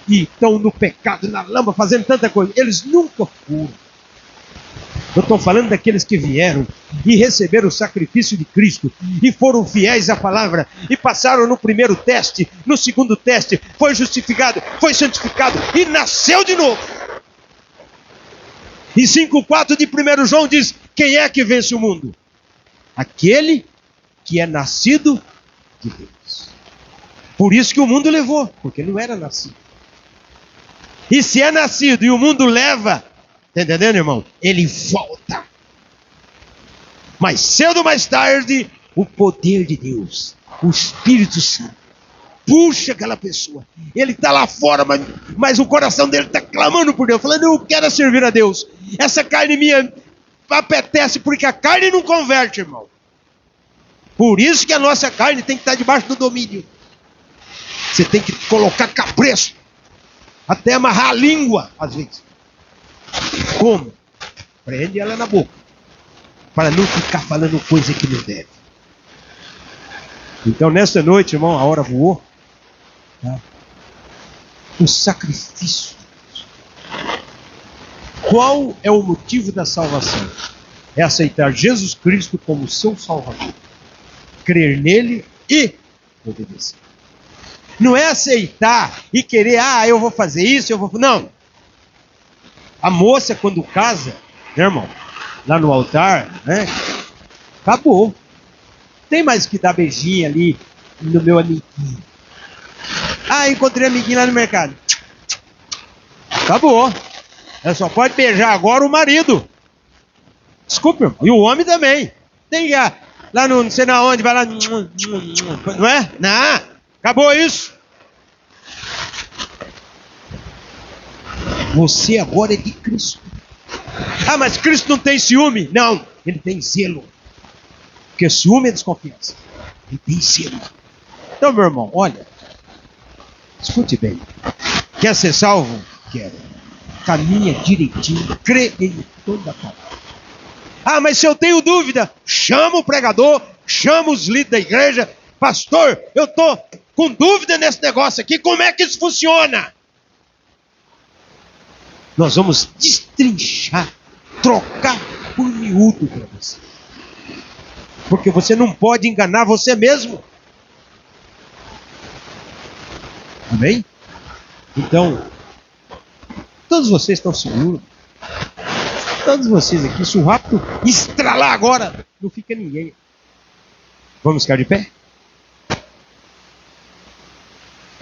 e estão no pecado, na lama, fazendo tanta coisa, eles nunca foram. Eu estou falando daqueles que vieram e receberam o sacrifício de Cristo e foram fiéis à palavra e passaram no primeiro teste, no segundo teste, foi justificado, foi santificado e nasceu de novo. E 5,4 de 1 João diz, quem é que vence o mundo? Aquele que é nascido de Deus. Por isso que o mundo levou, porque não era nascido. E se é nascido e o mundo leva, está entendendo, irmão? Ele volta. Mais cedo ou mais tarde, o poder de Deus, o Espírito Santo, puxa aquela pessoa. Ele está lá fora, mas o coração dele está clamando por Deus, falando, eu quero servir a Deus. Essa carne minha apetece, porque a carne não converte, irmão. Por isso que a nossa carne tem que estar debaixo do domínio. Você tem que colocar capreço, até amarrar a língua, às vezes. Como? Prende ela na boca, para não ficar falando coisa que não deve. Então nesta noite, irmão, a hora voou. Tá? O sacrifício. Qual é o motivo da salvação? É aceitar Jesus Cristo como seu Salvador. Crer nele e obedecer. Não é aceitar e querer, eu vou fazer isso, Não. A moça, quando casa, né, irmão, lá no altar, né? Acabou. Tem mais que dar beijinho ali no meu amiguinho. Encontrei amiguinho lá no mercado. Acabou. Ela só pode beijar agora o marido. Desculpa, irmão. E o homem também. Tem que ir lá no não sei na onde, vai lá. Não é? Não. Acabou isso. Você agora é de Cristo. Mas Cristo não tem ciúme. Não, ele tem zelo. Porque ciúme é desconfiança. Ele tem zelo. Então, meu irmão, olha. Escute bem. Quer ser salvo? Quero. Caminha direitinho. Crê em toda a palavra. Mas se eu tenho dúvida, chama o pregador, chama os líderes da igreja. Pastor, eu estou com dúvida nesse negócio aqui, como é que isso funciona? Nós vamos destrinchar, trocar por miúdo para você. Porque você não pode enganar você mesmo. Amém? Então, todos vocês estão seguros. Todos vocês aqui, se o rápido estralar agora, não fica ninguém. Vamos ficar de pé?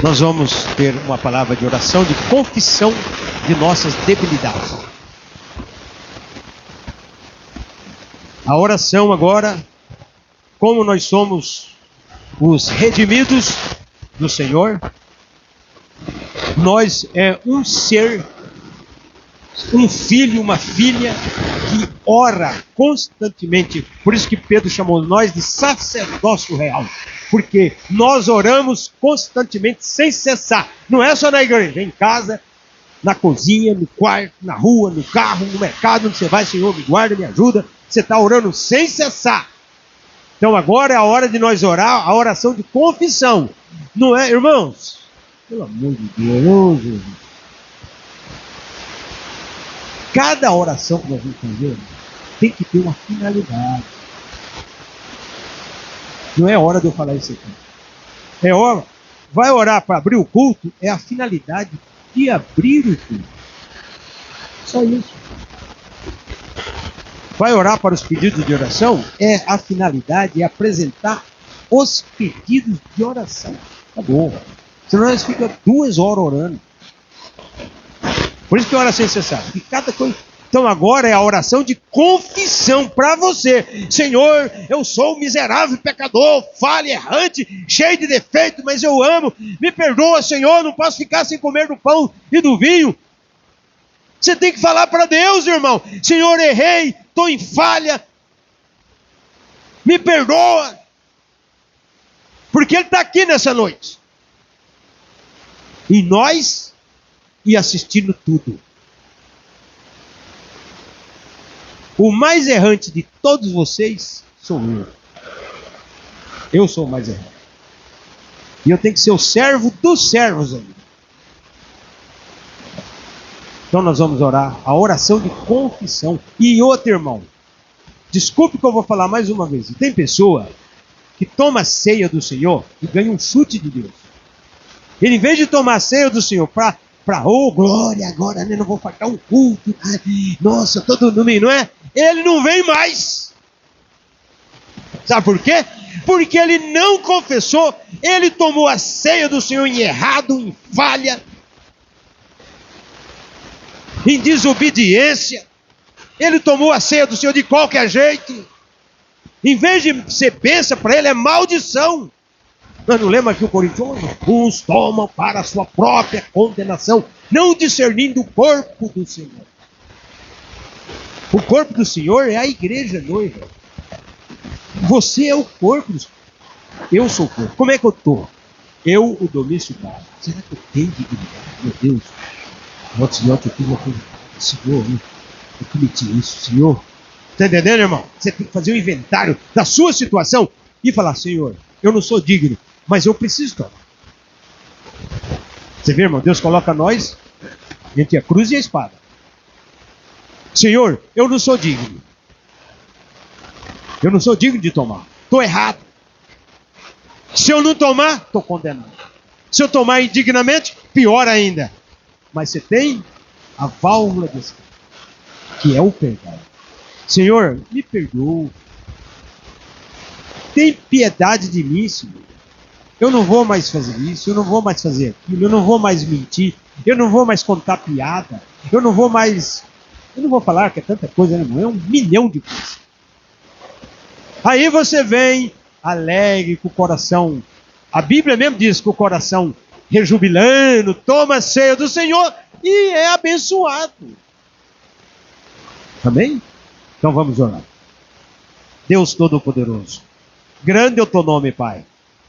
Nós vamos ter uma palavra de oração, de confissão de nossas debilidades. A oração agora, como nós somos os redimidos do Senhor, nós é um ser, um filho, uma filha que ora constantemente. Por isso que Pedro chamou nós de sacerdócio real. Porque nós oramos constantemente, sem cessar. Não é só na igreja, em casa, na cozinha, no quarto, na rua, no carro, no mercado, onde você vai, Senhor, me guarda, me ajuda. Você está orando sem cessar. Então agora é a hora de nós orar, a oração de confissão. Não é, irmãos? Pelo amor de Deus, Jesus. Cada oração que nós vamos fazer tem que ter uma finalidade. Não é hora de eu falar isso aqui. É hora. Vai orar para abrir o culto, é a finalidade de abrir o culto. Só isso. Vai orar para os pedidos de oração, é a finalidade de apresentar os pedidos de oração. Acabou. Senão nós ficamos 2 horas orando. Por isso que ora sem cessar. Porque cada coisa. Então agora é a oração de confissão para você. Senhor, eu sou um miserável pecador, falho, errante, cheio de defeito, mas eu amo. Me perdoa, Senhor, não posso ficar sem comer do pão e do vinho. Você tem que falar para Deus, irmão. Senhor, errei, estou em falha. Me perdoa. Porque Ele está aqui nessa noite. E nós, e assistindo tudo. O mais errante de todos vocês sou eu. Eu sou o mais errante. E eu tenho que ser o servo dos servos ainda. Então nós vamos orar a oração de confissão. E outro irmão, desculpe que eu vou falar mais uma vez. Tem pessoa que toma a ceia do Senhor e ganha um chute de Deus. Ele, em vez de tomar a ceia do Senhor para oh, glória, agora né, não vou faltar um culto. Nossa, todo domingo, não é? Ele não vem mais. Sabe por quê? Porque ele não confessou. Ele tomou a ceia do Senhor em errado, em falha, em desobediência. Ele tomou a ceia do Senhor de qualquer jeito. Em vez de ser bênção para ele, é maldição. Nós não lemos aqui o Coríntios? Uns tomam para a sua própria condenação, não discernindo o corpo do Senhor. O corpo do Senhor é a igreja noiva. Você é o corpo do Senhor. Eu sou o corpo. Como é que eu estou? Eu, o domiciliado. Será que eu tenho dignidade? Meu Deus. Senhor, eu fiz uma coisa. Senhor, eu cometi isso, Senhor. Está entendendo, irmão? Você tem que fazer um inventário da sua situação e falar, Senhor, eu não sou digno, mas eu preciso tomar. Você vê, irmão? Deus coloca nós entre a cruz e a espada. Senhor, eu não sou digno. Eu não sou digno de tomar. Estou errado. Se eu não tomar, estou condenado. Se eu tomar indignamente, pior ainda. Mas você tem a válvula de escape, que é o perdão. Senhor, me perdoa. Tem piedade de mim, Senhor. Eu não vou mais fazer isso, eu não vou mais fazer aquilo, eu não vou mais mentir, eu não vou mais contar piada, eu não vou falar que é tanta coisa, não é 1 milhão de coisas. Aí você vem alegre, com o coração, a Bíblia mesmo diz que o coração rejubilando, toma a ceia do Senhor e é abençoado. Amém? Então vamos orar. Deus Todo-Poderoso, grande é o teu nome, Pai.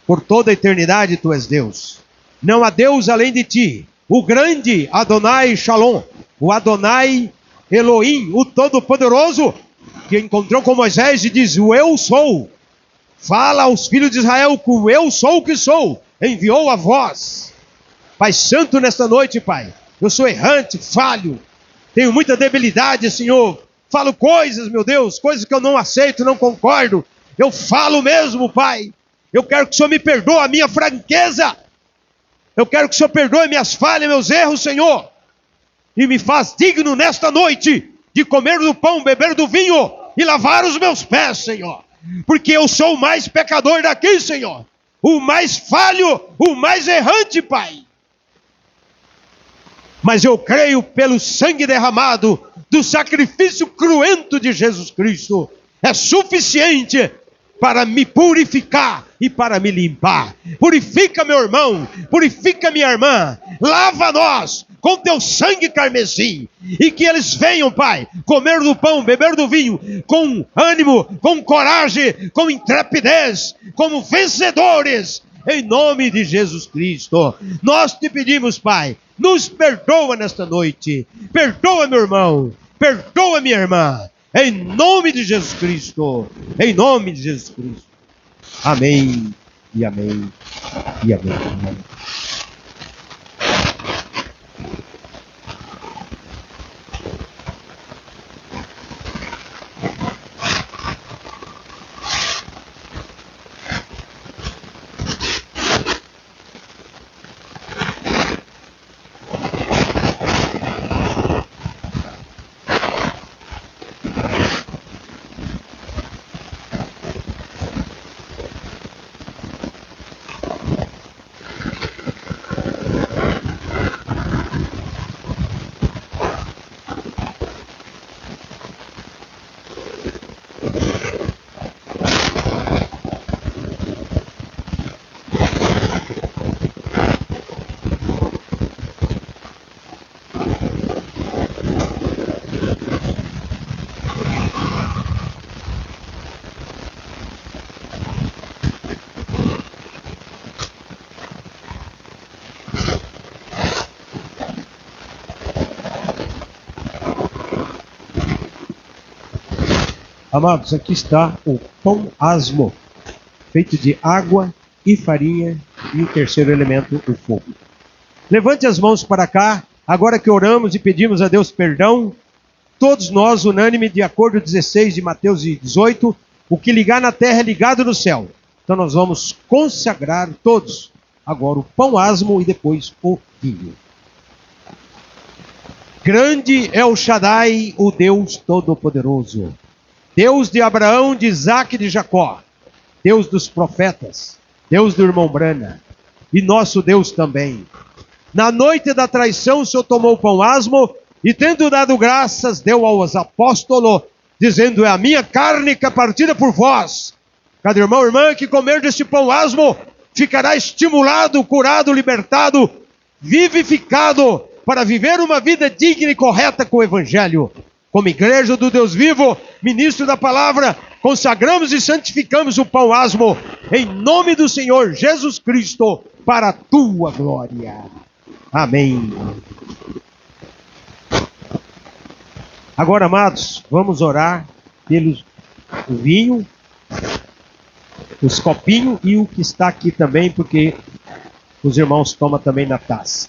Por toda a eternidade tu és Deus. Não há Deus além de ti. O grande Adonai Shalom, o Adonai Elohim, o Todo-Poderoso, que encontrou com Moisés e diz, o eu sou. Fala aos filhos de Israel que o eu sou o que sou. enviou a voz. Pai Santo, nesta noite, Pai, eu sou errante, falho, tenho muita debilidade, Senhor. Falo coisas, meu Deus, coisas que eu não aceito, não concordo. Eu falo mesmo, Pai. Eu quero que o Senhor me perdoe a minha franqueza. Eu quero que o Senhor perdoe minhas falhas, meus erros, Senhor. E me faz digno nesta noite de comer do pão, beber do vinho e lavar os meus pés, Senhor. Porque eu sou o mais pecador daqui, Senhor. O mais falho, o mais errante, Pai. Mas eu creio pelo sangue derramado do sacrifício cruento de Jesus Cristo. É suficiente para me purificar e para me limpar. Purifica meu irmão, purifica minha irmã. Lava nós com teu sangue carmesim. E que eles venham, Pai, comer do pão, beber do vinho, com ânimo, com coragem, com intrepidez, como vencedores. Em nome de Jesus Cristo, nós te pedimos, Pai, nos perdoa nesta noite. Perdoa meu irmão, perdoa minha irmã. Em nome de Jesus Cristo. Em nome de Jesus Cristo. Amém. E amém. E amém. Amém. Amados, aqui está o pão asmo, feito de água e farinha, e o terceiro elemento, o fogo. Levante as mãos para cá, agora que oramos e pedimos a Deus perdão, todos nós, unânime, de acordo com 16 de Mateus 18, o que ligar na terra é ligado no céu. Então nós vamos consagrar todos, agora o pão asmo e depois o vinho. Grande é o Shaddai, o Deus Todo-Poderoso. Deus de Abraão, de Isaque e de Jacó, Deus dos profetas, Deus do irmão Brana, e nosso Deus também. Na noite da traição, o Senhor tomou o pão asmo, e tendo dado graças, deu aos apóstolos, dizendo, é a minha carne que é partida por vós. Cada irmão e irmã que comer desse pão asmo, ficará estimulado, curado, libertado, vivificado, para viver uma vida digna e correta com o Evangelho. Como igreja do Deus vivo, ministro da palavra, consagramos e santificamos o pão asmo, em nome do Senhor Jesus Cristo, para a tua glória. Amém. Agora, amados, vamos orar pelo vinho, os copinhos e o que está aqui também, porque os irmãos tomam também na taça.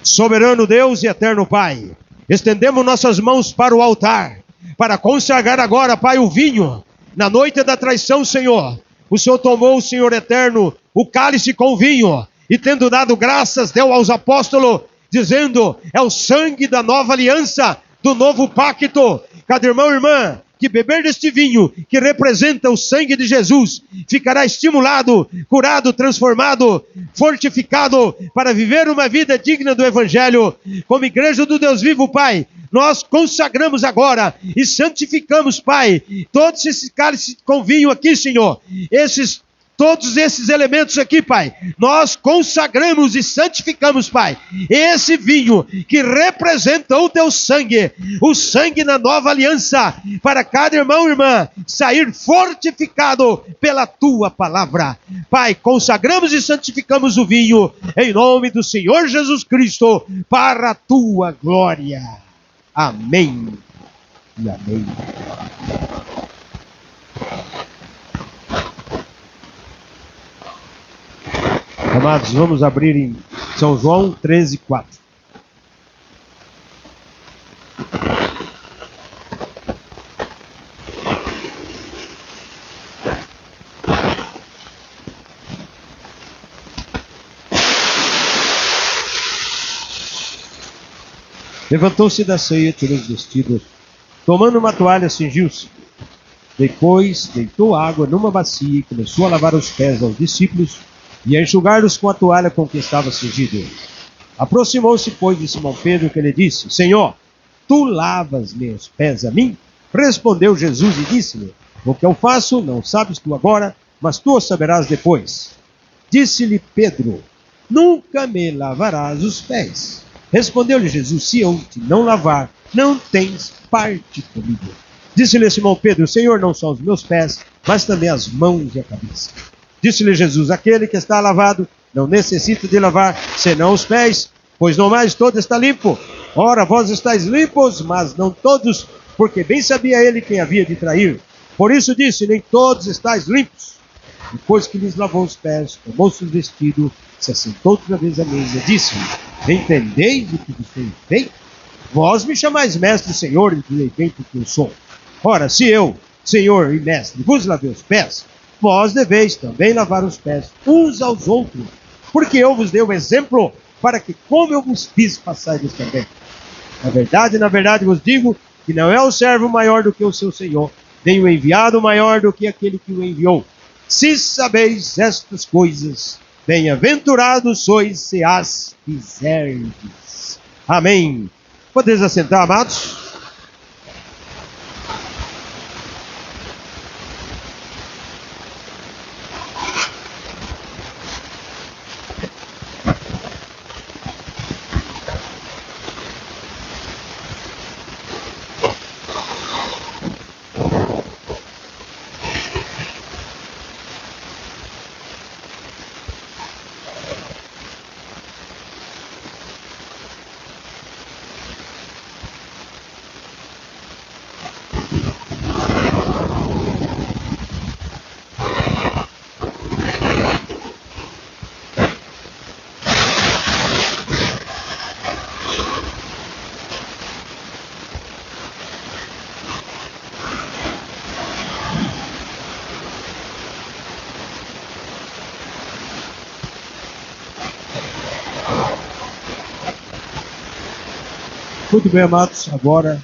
Soberano Deus e eterno Pai, estendemos nossas mãos para o altar, para consagrar agora, Pai, o vinho. Na noite da traição, Senhor, o Senhor tomou, Senhor eterno, o cálice com vinho, e tendo dado graças, deu aos apóstolos, dizendo, é o sangue da nova aliança, do novo pacto. Cada irmão e irmã que beber deste vinho, que representa o sangue de Jesus, ficará estimulado, curado, transformado, fortificado, para viver uma vida digna do Evangelho. Como igreja do Deus vivo, Pai, nós consagramos agora e santificamos, Pai, todos esses cálices com vinho aqui, Senhor, todos esses elementos aqui, Pai, nós consagramos e santificamos, Pai, esse vinho que representa o teu sangue, o sangue na nova aliança, para cada irmão e irmã sair fortificado pela tua palavra. Pai, consagramos e santificamos o vinho, em nome do Senhor Jesus Cristo, para a tua glória. Amém e amém. Amados, vamos abrir em São João 13:4. Levantou-se da ceia, tirou os vestidos, tomando uma toalha, cingiu-se. Depois deitou água numa bacia e começou a lavar os pés aos discípulos e a enxugar-los com a toalha com que estava cingido. Aproximou-se, pois, de Simão Pedro, que lhe disse: Senhor, tu lavas meus pés a mim? Respondeu Jesus e disse-lhe: O que eu faço não sabes tu agora, mas tu o saberás depois. Disse-lhe Pedro: Nunca me lavarás os pés. Respondeu-lhe Jesus: Se eu te não lavar, não tens parte comigo. Disse-lhe Simão Pedro: Senhor, não só os meus pés, mas também as mãos e a cabeça. Disse-lhe Jesus: Aquele que está lavado não necessita de lavar, senão os pés, pois não mais todo está limpo. Ora, vós estáis limpos, mas não todos, porque bem sabia ele quem havia de trair. Por isso disse: Nem todos estáis limpos. Depois que lhes lavou os pés, tomou-se o vestido, se assentou outra vez à mesa, disse-lhe: Entendeis o que vos tenho feito? Vós me chamais mestre e senhor, e direi bem porque eu sou. Ora, se eu, senhor e mestre, vos lavei os pés, vós deveis também lavar os pés uns aos outros, porque eu vos dei o exemplo, para que, como eu vos fiz, passai-vos também. Na verdade vos digo que não é o servo maior do que o seu senhor, nem o enviado maior do que aquele que o enviou. Se sabeis estas coisas, bem-aventurados sois se as fizerdes. Amém. Podeis assentar, amados? Muito bem, amados, agora,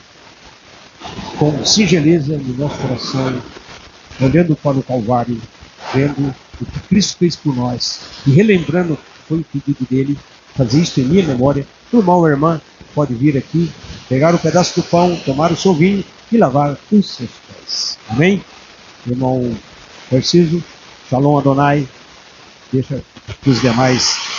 com singeleza no nosso coração, olhando para o Calvário, vendo o que Cristo fez por nós e relembrando o que foi o pedido dele, fazer isso em minha memória. O irmão ou a irmã pode vir aqui, pegar um pedaço do pão, tomar o seu vinho e lavar os seus pés. Amém? Irmão Narciso, Shalom Adonai, deixa os demais